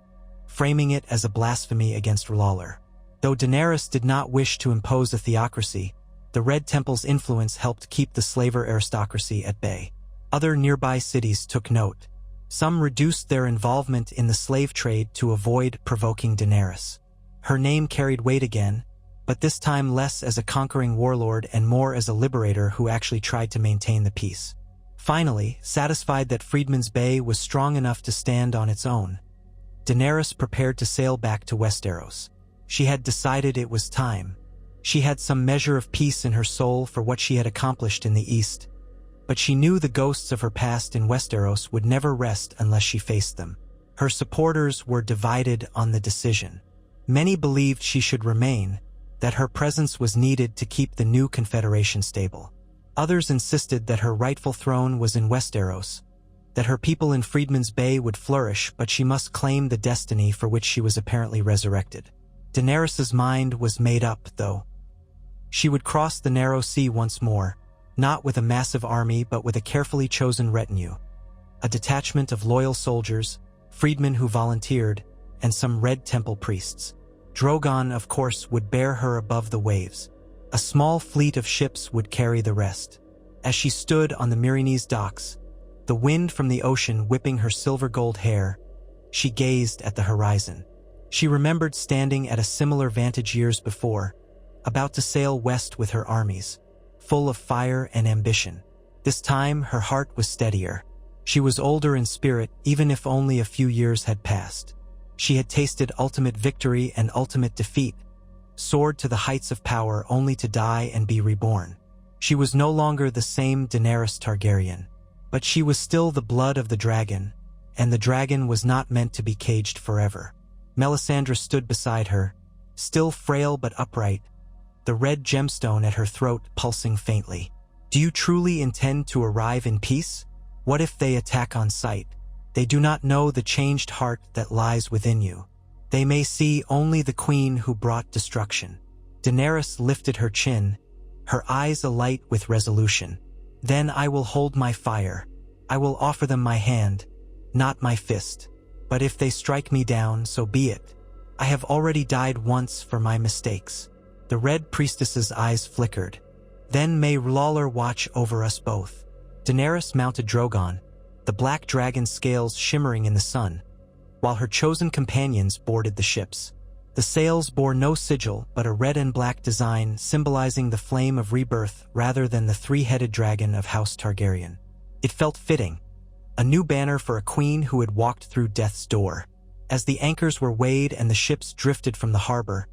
Speaker 1: framing it as a blasphemy against Lawler. Though Daenerys did not wish to impose a theocracy, the Red Temple's influence helped keep the slaver aristocracy at bay. Other nearby cities took note. Some reduced their involvement in the slave trade to avoid provoking Daenerys. Her name carried weight again, but this time less as a conquering warlord and more as a liberator who actually tried to maintain the peace. Finally, satisfied that Freedman's Bay was strong enough to stand on its own, Daenerys prepared to sail back to Westeros. She had decided it was time. She had some measure of peace in her soul for what she had accomplished in the East, but she knew the ghosts of her past in Westeros would never rest unless she faced them. Her supporters were divided on the decision. Many believed she should remain, that her presence was needed to keep the new confederation stable. Others insisted that her rightful throne was in Westeros, that her people in Freedman's Bay would flourish, but she must claim the destiny for which she was apparently resurrected. Daenerys's mind was made up, though. She would cross the narrow sea once more, not with a massive army but with a carefully chosen retinue. A detachment of loyal soldiers, freedmen who volunteered, and some Red Temple priests. Drogon, of course, would bear her above the waves. A small fleet of ships would carry the rest. As she stood on the Meereenese docks, the wind from the ocean whipping her silver-gold hair, she gazed at the horizon. She remembered standing at a similar vantage years before, about to sail west with her armies, full of fire and ambition. This time, her heart was steadier. She was older in spirit, even if only a few years had passed. She had tasted ultimate victory and ultimate defeat, soared to the heights of power only to die and be reborn. She was no longer the same Daenerys Targaryen, but she was still the blood of the dragon, and the dragon was not meant to be caged forever. Melisandre stood beside her, still frail but upright, the red gemstone at her throat pulsing faintly. "Do you truly intend to arrive in peace? What if they attack on sight? They do not know the changed heart that lies within you. They may see only the queen who brought destruction." Daenerys lifted her chin, her eyes alight with resolution. "Then I will hold my fire. I will offer them my hand, not my fist. But if they strike me down, so be it. I have already died once for my mistakes." The Red Priestess's eyes flickered. "Then may Lawler watch over us both." Daenerys mounted Drogon, the black dragon's scales shimmering in the sun, while her chosen companions boarded the ships. The sails bore no sigil but a red and black design symbolizing the flame of rebirth rather than the three-headed dragon of House Targaryen. It felt fitting, a new banner for a queen who had walked through death's door. As the anchors were weighed and the ships drifted from the harbor,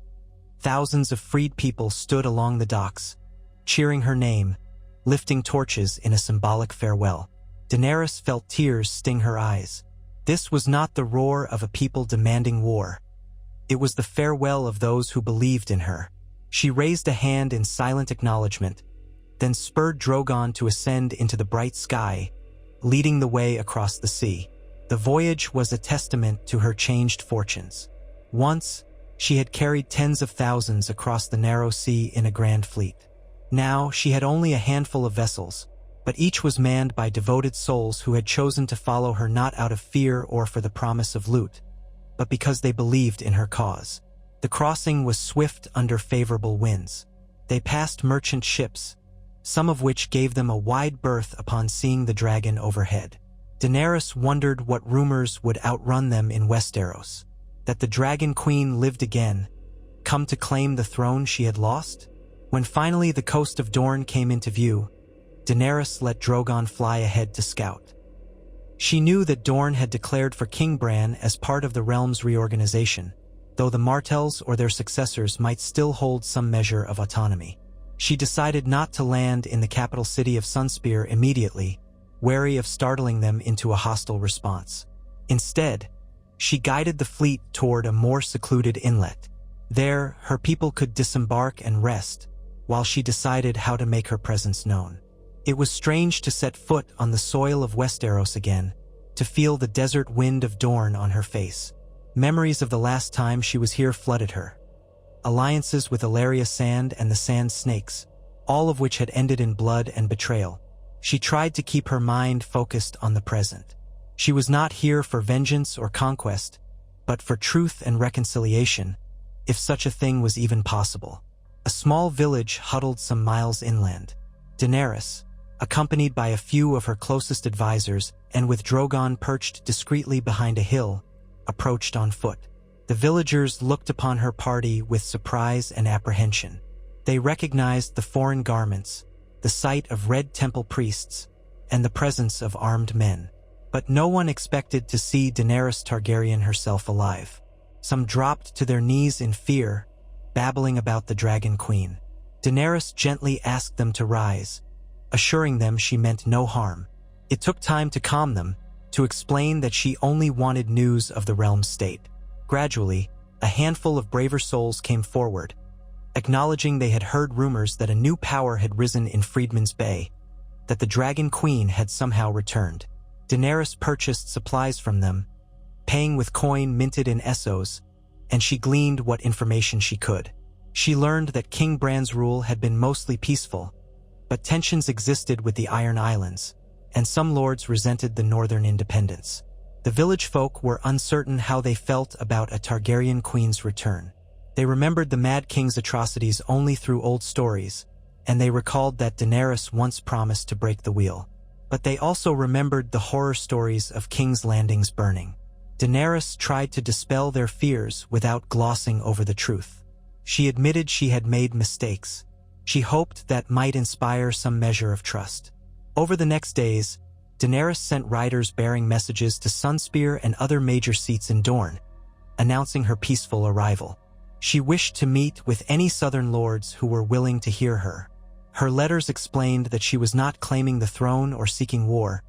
Speaker 1: thousands of freed people stood along the docks, cheering her name, lifting torches in a symbolic farewell. Daenerys felt tears sting her eyes. This was not the roar of a people demanding war. It was the farewell of those who believed in her. She raised a hand in silent acknowledgement, then spurred Drogon to ascend into the bright sky, leading the way across the sea. The voyage was a testament to her changed fortunes. Once, she had carried tens of thousands across the narrow sea in a grand fleet. Now, she had only a handful of vessels, but each was manned by devoted souls who had chosen to follow her not out of fear or for the promise of loot, but because they believed in her cause. The crossing was swift under favorable winds. They passed merchant ships, some of which gave them a wide berth upon seeing the dragon overhead. Daenerys wondered what rumors would outrun them in Westeros, that the Dragon Queen lived again, come to claim the throne she had lost? When finally the coast of Dorne came into view, Daenerys let Drogon fly ahead to scout. She knew that Dorne had declared for King Bran as part of the realm's reorganization, though the Martells or their successors might still hold some measure of autonomy. She decided not to land in the capital city of Sunspear immediately, wary of startling them into a hostile response. Instead, she guided the fleet toward a more secluded inlet. There, her people could disembark and rest, while she decided how to make her presence known. It was strange to set foot on the soil of Westeros again, to feel the desert wind of Dorne on her face. Memories of the last time she was here flooded her. Alliances with Ilaria Sand and the Sand Snakes, all of which had ended in blood and betrayal. She tried to keep her mind focused on the present. She was not here for vengeance or conquest, but for truth and reconciliation, if such a thing was even possible. A small village huddled some miles inland. Daenerys, accompanied by a few of her closest advisors and with Drogon perched discreetly behind a hill, approached on foot. The villagers looked upon her party with surprise and apprehension. They recognized the foreign garments, the sight of red temple priests, and the presence of armed men. But no one expected to see Daenerys Targaryen herself alive. Some dropped to their knees in fear, babbling about the Dragon Queen. Daenerys gently asked them to rise, assuring them she meant no harm. It took time to calm them, to explain that she only wanted news of the realm's state. Gradually, a handful of braver souls came forward, acknowledging they had heard rumors that a new power had risen in Freedman's Bay, that the Dragon Queen had somehow returned. Daenerys purchased supplies from them, paying with coin minted in Essos, and she gleaned what information she could. She learned that King Bran's rule had been mostly peaceful, but tensions existed with the Iron Islands, and some lords resented the northern independence. The village folk were uncertain how they felt about a Targaryen queen's return. They remembered the Mad King's atrocities only through old stories, and they recalled that Daenerys once promised to break the wheel. But they also remembered the horror stories of King's Landing's burning. Daenerys tried to dispel their fears without glossing over the truth. She admitted she had made mistakes. She hoped that might inspire some measure of trust. Over the next days, Daenerys sent riders bearing messages to Sunspear and other major seats in Dorne, announcing her peaceful arrival. She wished to meet with any southern lords who were willing to hear her. Her letters explained that she was not claiming the throne or seeking war,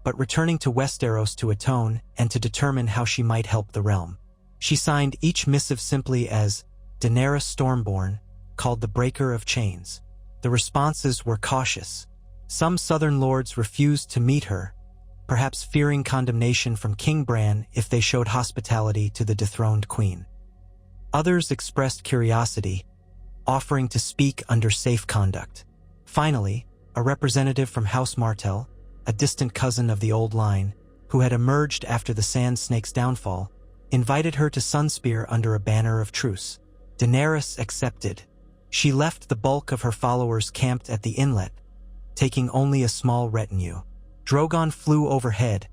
Speaker 1: but returning to Westeros to atone and to determine how she might help the realm. She signed each missive simply as Daenerys Stormborn, called the Breaker of Chains. The responses were cautious. Some southern lords refused to meet her, perhaps fearing condemnation from King Bran if they showed hospitality to the dethroned queen. Others expressed curiosity, offering to speak under safe conduct. Finally, a representative from House Martell, a distant cousin of the old line, who had emerged after the Sand Snake's downfall, invited her to Sunspear under a banner of truce. Daenerys accepted. She left the bulk of her followers camped at the inlet, taking only a small retinue. Drogon flew overhead,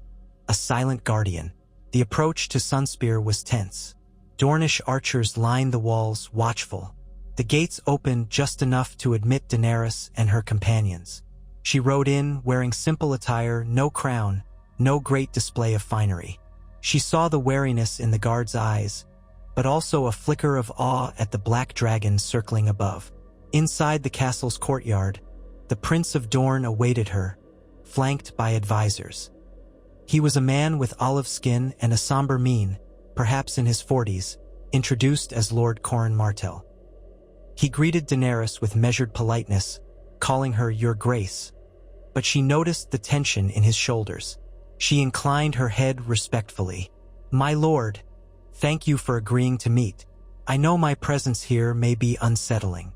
Speaker 1: a silent guardian. The approach to Sunspear was tense. Dornish archers lined the walls, watchful. The gates opened just enough to admit Daenerys and her companions. She rode in, wearing simple attire, no crown, no great display of finery. She saw the wariness in the guards' eyes, but also a flicker of awe at the black dragon circling above. Inside the castle's courtyard, the Prince of Dorne awaited her, flanked by advisors. He was a man with olive skin and a somber mien, perhaps in his 40s, introduced as Lord Corran Martell. He greeted Daenerys with measured politeness, calling her Your Grace, but she noticed the tension in his shoulders. She inclined her head respectfully. My lord, thank you for agreeing to meet. I know my presence here may be unsettling.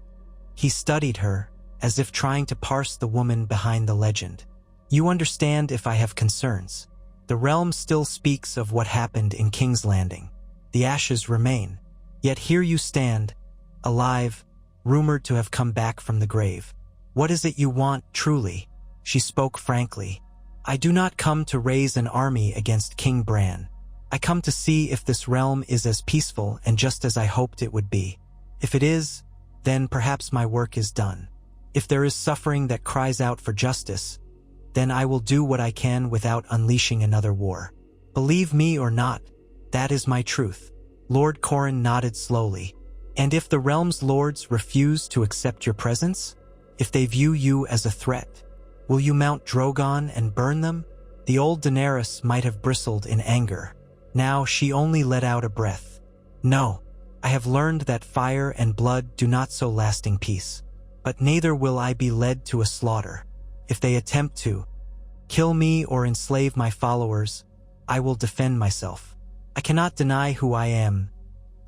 Speaker 1: He studied her, as if trying to parse the woman behind the legend. You understand if I have concerns. The realm still speaks of what happened in King's Landing. The ashes remain. Yet here you stand, alive, rumored to have come back from the grave. What is it you want, truly? She spoke frankly. I do not come to raise an army against King Bran. I come to see if this realm is as peaceful and just as I hoped it would be. If it is, then perhaps my work is done. If there is suffering that cries out for justice, then I will do what I can without unleashing another war. Believe me or not, that is my truth. Lord Corran nodded slowly. And if the realm's lords refuse to accept your presence? If they view you as a threat, will you mount Drogon and burn them? The old Daenerys might have bristled in anger. Now she only let out a breath. No, I have learned that fire and blood do not sow lasting peace. But neither will I be led to a slaughter. If they attempt to kill me or enslave my followers, I will defend myself. I cannot deny who I am,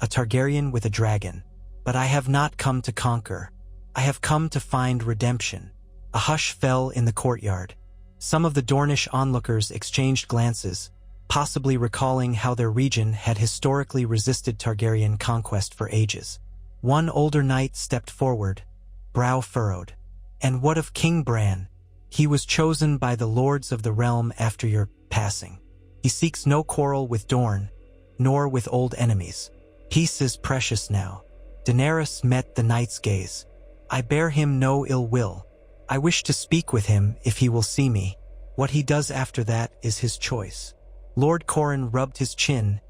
Speaker 1: a Targaryen with a dragon. But I have not come to conquer. I have come to find redemption. A hush fell in the courtyard. Some of the Dornish onlookers exchanged glances, possibly recalling how their region had historically resisted Targaryen conquest for ages. One older knight stepped forward, brow furrowed. And what of King Bran? He was chosen by the lords of the realm after your passing. He seeks no quarrel with Dorne, nor with old enemies. Peace is precious now. Daenerys met the knight's gaze. I bear him no ill will. I wish to speak with him if he will see me. What he does after that is his choice. Lord Corran rubbed his chin,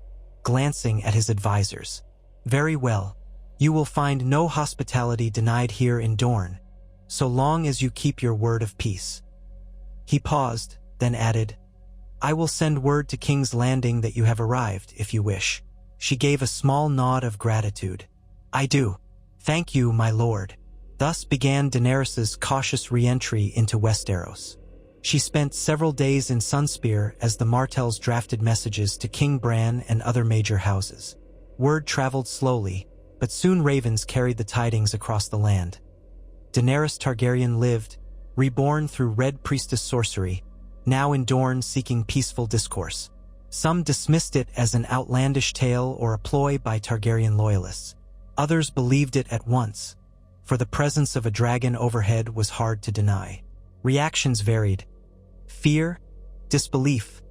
Speaker 1: glancing at his advisors. Very well. You will find no hospitality denied here in Dorne, so long as you keep your word of peace. He paused, then added, I will send word to King's Landing that you have arrived, if you wish. She gave a small nod of gratitude. I do. Thank you, my lord. Thus began Daenerys's cautious re-entry into Westeros. She spent several days in Sunspear as the Martells drafted messages to King Bran and other major houses. Word traveled slowly, but soon ravens carried the tidings across the land. Daenerys Targaryen lived, reborn through Red Priestess sorcery, now in Dorne seeking peaceful discourse. Some dismissed it as an outlandish tale or a ploy by Targaryen loyalists. Others believed it at once, for the presence of a dragon overhead was hard to deny. Reactions varied. Fear, disbelief,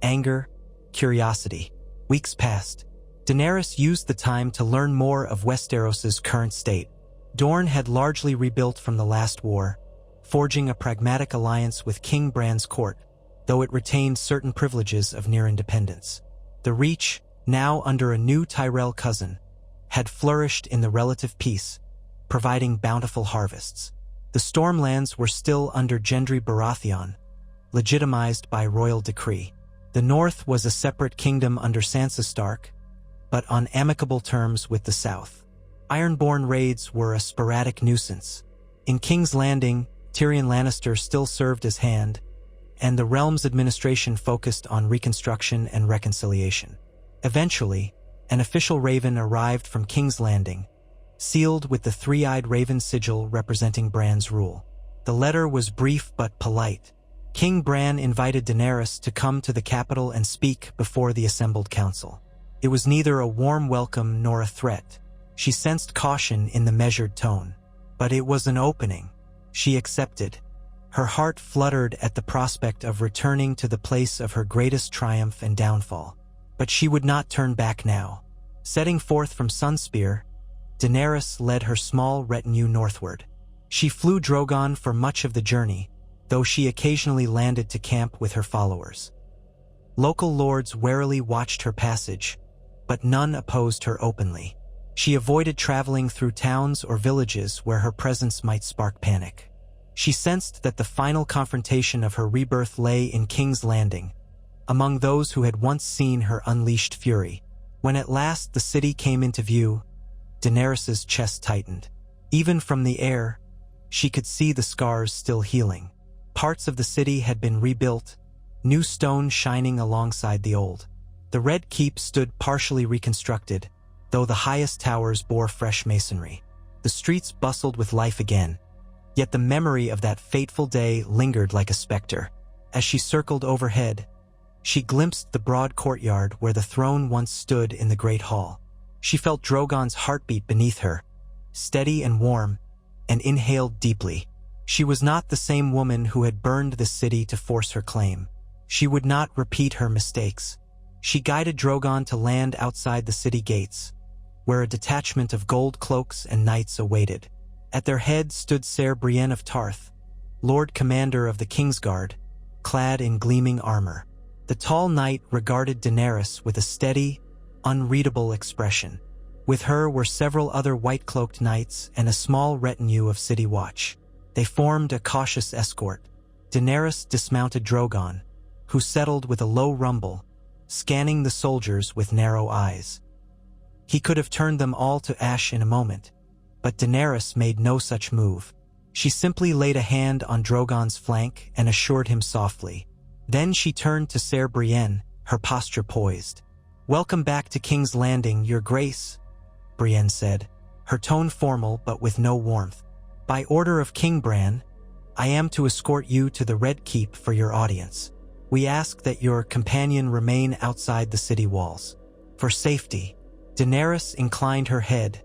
Speaker 1: anger, curiosity. Weeks passed. Daenerys used the time to learn more of Westeros's current state. Dorne had largely rebuilt from the last war, forging a pragmatic alliance with King Bran's court, though it retained certain privileges of near independence. The Reach, now under a new Tyrell cousin, had flourished in the relative peace, providing bountiful harvests. The Stormlands were still under Gendry Baratheon, legitimized by royal decree. The North was a separate kingdom under Sansa Stark, but on amicable terms with the South. Ironborn raids were a sporadic nuisance. In King's Landing, Tyrion Lannister still served as hand, and the realm's administration focused on reconstruction and reconciliation. Eventually, an official raven arrived from King's Landing, sealed with the three-eyed raven sigil representing Bran's rule. The letter was brief but polite. King Bran invited Daenerys to come to the capital and speak before the assembled council. It was neither a warm welcome nor a threat. She sensed caution in the measured tone. But it was an opening. She accepted. Her heart fluttered at the prospect of returning to the place of her greatest triumph and downfall. But she would not turn back now. Setting forth from Sunspear, Daenerys led her small retinue northward. She flew Drogon for much of the journey, though she occasionally landed to camp with her followers. Local lords warily watched her passage, but none opposed her openly. She avoided traveling through towns or villages where her presence might spark panic. She sensed that the final confrontation of her rebirth lay in King's Landing, among those who had once seen her unleashed fury. When at last the city came into view, Daenerys's chest tightened. Even from the air, she could see the scars still healing. Parts of the city had been rebuilt, new stone shining alongside the old. The Red Keep stood partially reconstructed, though the highest towers bore fresh masonry. The streets bustled with life again, yet the memory of that fateful day lingered like a specter. As she circled overhead, she glimpsed the broad courtyard where the throne once stood in the great hall. She felt Drogon's heartbeat beneath her, steady and warm, and inhaled deeply. She was not the same woman who had burned the city to force her claim. She would not repeat her mistakes. She guided Drogon to land outside the city gates, where a detachment of gold cloaks and knights awaited. At their head stood Ser Brienne of Tarth, Lord Commander of the Kingsguard, clad in gleaming armor. The tall knight regarded Daenerys with a steady, unreadable expression. With her were several other white-cloaked knights and a small retinue of city watch. They formed a cautious escort. Daenerys dismounted Drogon, who settled with a low rumble, scanning the soldiers with narrow eyes. He could have turned them all to ash in a moment, but Daenerys made no such move. She simply laid a hand on Drogon's flank and assured him softly. Then she turned to Ser Brienne, her posture poised. "Welcome back to King's Landing, Your Grace," Brienne said, her tone formal but with no warmth. "By order of King Bran, I am to escort you to the Red Keep for your audience. We ask that your companion remain outside the city walls. For safety." Daenerys inclined her head,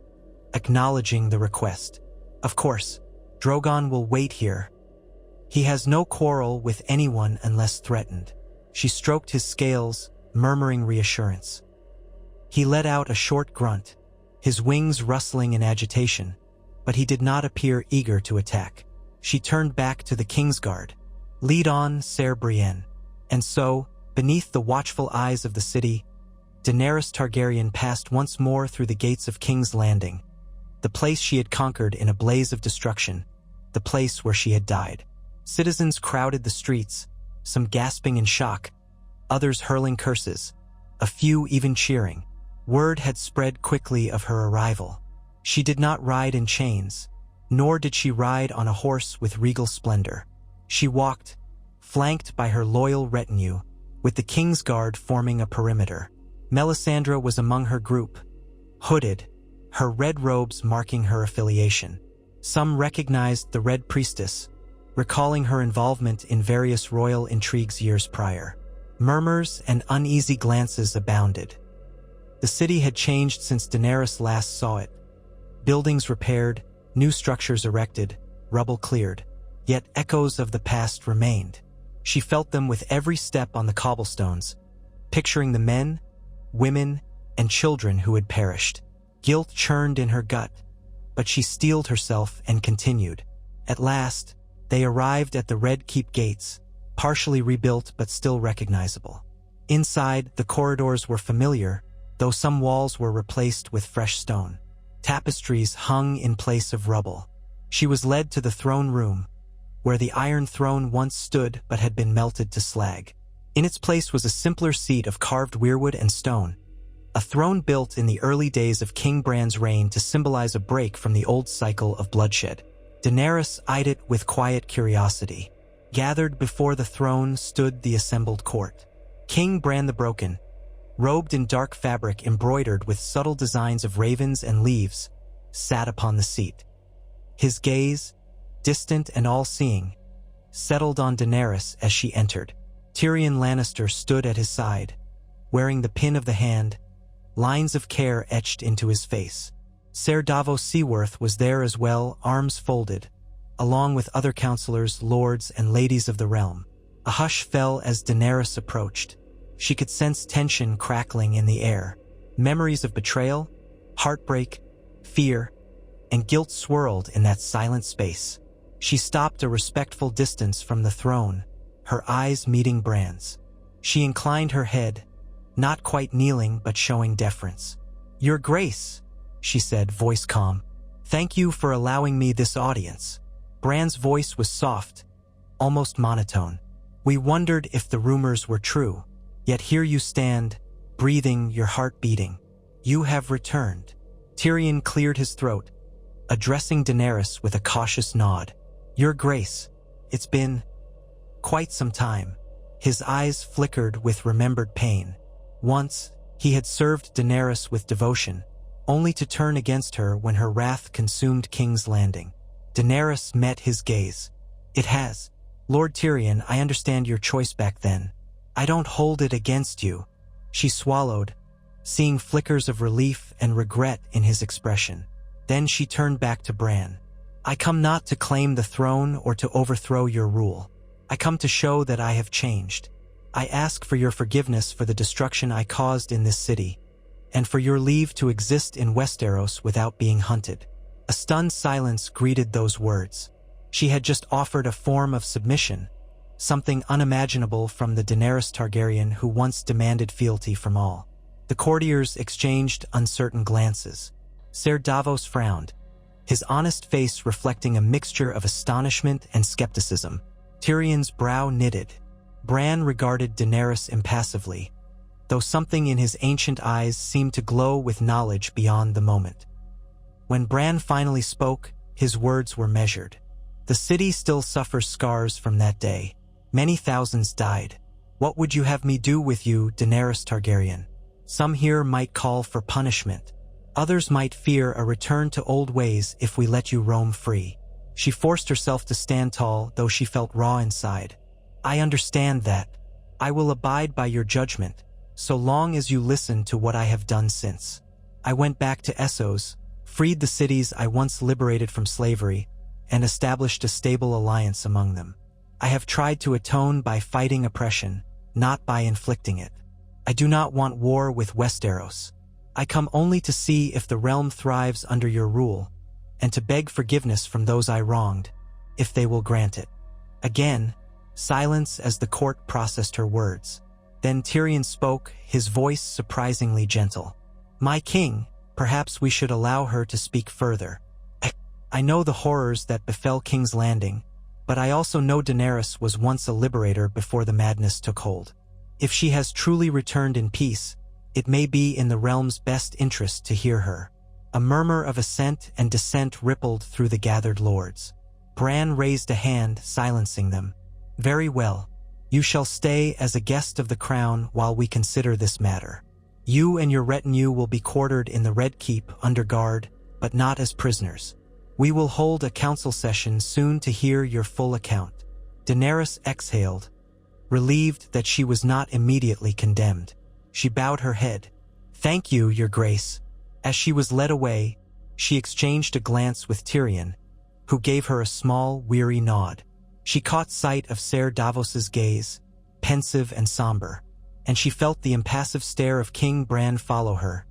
Speaker 1: acknowledging the request. "Of course, Drogon will wait here. He has no quarrel with anyone unless threatened." She stroked his scales, murmuring reassurance. He let out a short grunt, his wings rustling in agitation, but he did not appear eager to attack. She turned back to the Kingsguard. "Lead on, Ser Brienne." And so, beneath the watchful eyes of the city, Daenerys Targaryen passed once more through the gates of King's Landing, the place she had conquered in a blaze of destruction, the place where she had died. Citizens crowded the streets, some gasping in shock, others hurling curses, a few even cheering. Word had spread quickly of her arrival. She did not ride in chains, nor did she ride on a horse with regal splendor. She walked, flanked by her loyal retinue, with the Kingsguard forming a perimeter. Melisandre was among her group, hooded, her red robes marking her affiliation. Some recognized the Red Priestess, recalling her involvement in various royal intrigues years prior. Murmurs and uneasy glances abounded. The city had changed since Daenerys last saw it. Buildings repaired, new structures erected, rubble cleared. Yet echoes of the past remained. She felt them with every step on the cobblestones, picturing the men, women, and children who had perished. Guilt churned in her gut, but she steeled herself and continued. At last, they arrived at the Red Keep gates, partially rebuilt but still recognizable. Inside, the corridors were familiar, though some walls were replaced with fresh stone. Tapestries hung in place of rubble. She was led to the throne room, where the Iron Throne once stood but had been melted to slag. In its place was a simpler seat of carved weirwood and stone, a throne built in the early days of King Bran's reign to symbolize a break from the old cycle of bloodshed. Daenerys eyed it with quiet curiosity. Gathered before the throne stood the assembled court. King Bran the Broken, robed in dark fabric embroidered with subtle designs of ravens and leaves, sat upon the seat. His gaze, distant and all-seeing, settled on Daenerys as she entered. Tyrion Lannister stood at his side, wearing the pin of the hand, lines of care etched into his face. Ser Davos Seaworth was there as well, arms folded, along with other counselors, lords, and ladies of the realm. A hush fell as Daenerys approached. She could sense tension crackling in the air. Memories of betrayal, heartbreak, fear, and guilt swirled in that silent space. She stopped a respectful distance from the throne, her eyes meeting Bran's. She inclined her head, not quite kneeling but showing deference. "Your Grace," she said, voice calm. "Thank you for allowing me this audience." Bran's voice was soft, almost monotone. "We wondered if the rumors were true. Yet here you stand, breathing, your heart beating. You have returned." Tyrion cleared his throat, addressing Daenerys with a cautious nod. "Your Grace, it's been quite some time." His eyes flickered with remembered pain. Once, he had served Daenerys with devotion, only to turn against her when her wrath consumed King's Landing. Daenerys met his gaze. "It has. Lord Tyrion, I understand your choice back then. I don't hold it against you." She swallowed, seeing flickers of relief and regret in his expression. Then she turned back to Bran. "I come not to claim the throne or to overthrow your rule. I come to show that I have changed. I ask for your forgiveness for the destruction I caused in this city, and for your leave to exist in Westeros without being hunted." A stunned silence greeted those words. She had just offered a form of submission, something unimaginable from the Daenerys Targaryen who once demanded fealty from all. The courtiers exchanged uncertain glances. Ser Davos frowned, his honest face reflecting a mixture of astonishment and skepticism. Tyrion's brow knitted. Bran regarded Daenerys impassively, though something in his ancient eyes seemed to glow with knowledge beyond the moment. When Bran finally spoke, his words were measured. "The city still suffers scars from that day. Many thousands died. What would you have me do with you, Daenerys Targaryen? Some here might call for punishment. Others might fear a return to old ways if we let you roam free." She forced herself to stand tall, though she felt raw inside. "I understand that. I will abide by your judgment, so long as you listen to what I have done since. I went back to Essos, freed the cities I once liberated from slavery, and established a stable alliance among them. I have tried to atone by fighting oppression, not by inflicting it. I do not want war with Westeros. I come only to see if the realm thrives under your rule, and to beg forgiveness from those I wronged, if they will grant it." Again, silence as the court processed her words. Then Tyrion spoke, his voice surprisingly gentle. "My king, perhaps we should allow her to speak further. I know the horrors that befell King's Landing, but I also know Daenerys was once a liberator before the madness took hold. If she has truly returned in peace, it may be in the realm's best interest to hear her." A murmur of assent and dissent rippled through the gathered lords. Bran raised a hand, silencing them. "Very well. You shall stay as a guest of the crown while we consider this matter. You and your retinue will be quartered in the Red Keep under guard, but not as prisoners. We will hold a council session soon to hear your full account." Daenerys exhaled, relieved that she was not immediately condemned. She bowed her head. "Thank you, Your Grace." As she was led away, she exchanged a glance with Tyrion, who gave her a small, weary nod. She caught sight of Ser Davos's gaze, pensive and somber, and she felt the impassive stare of King Bran follow her,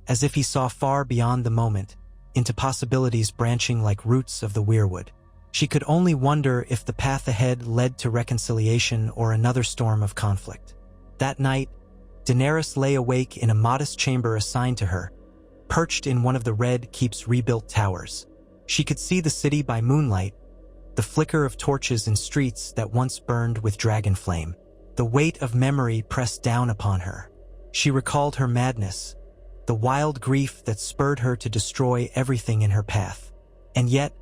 Speaker 1: as if he saw far beyond the moment, into possibilities branching like roots of the weirwood. She could only wonder if the path ahead led to reconciliation or another storm of conflict. That night, Daenerys lay awake in a modest chamber assigned to her, perched in one of the Red Keep's rebuilt towers. She could see the city by moonlight, the flicker of torches in streets that once burned with dragon flame. The weight of memory pressed down upon her. She recalled her madness, the wild grief that spurred her to destroy everything in her path. And yet,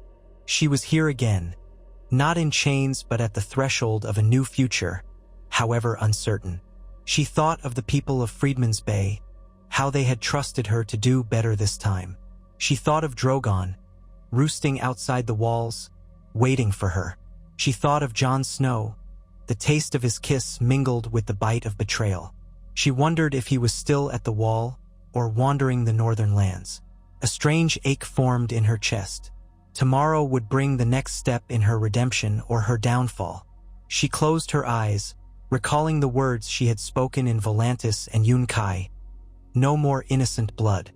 Speaker 1: she was here again, not in chains but at the threshold of a new future, however uncertain. She thought of the people of Freedman's Bay, how they had trusted her to do better this time. She thought of Drogon, roosting outside the walls, waiting for her. She thought of Jon Snow, the taste of his kiss mingled with the bite of betrayal. She wondered if he was still at the wall or wandering the northern lands. A strange ache formed in her chest. Tomorrow would bring the next step in her redemption or her downfall. She closed her eyes, recalling the words she had spoken in Volantis and Yunkai. No more innocent blood.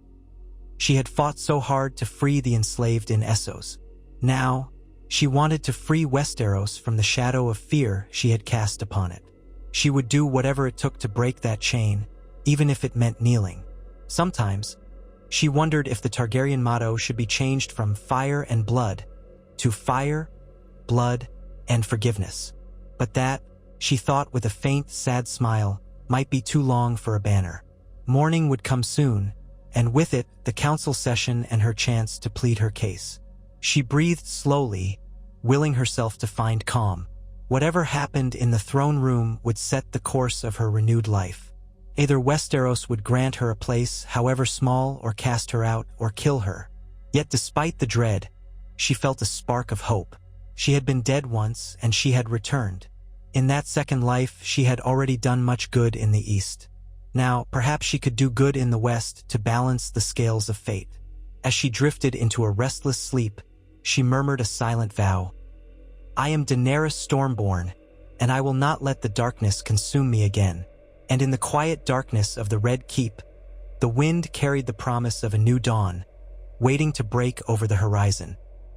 Speaker 1: She had fought so hard to free the enslaved in Essos. Now, she wanted to free Westeros from the shadow of fear she had cast upon it. She would do whatever it took to break that chain, even if it meant kneeling. Sometimes, she wondered if the Targaryen motto should be changed from fire and blood to fire, blood, and forgiveness. But that, she thought with a faint, sad smile, might be too long for a banner. Morning would come soon, and with it, the council session and her chance to plead her case. She breathed slowly, willing herself to find calm. Whatever happened in the throne room would set the course of her renewed life. Either Westeros would grant her a place, however small, or cast her out, or kill her. Yet despite the dread, she felt a spark of hope. She had been dead once, and she had returned. In that second life, she had already done much good in the East. Now, perhaps she could do good in the West to balance the scales of fate. As she drifted into a restless sleep, she murmured a silent vow. "I am Daenerys Stormborn, and I will not let the darkness consume me again." And in the quiet darkness of the Red Keep, the wind carried the promise of a new dawn, waiting to break over the horizon.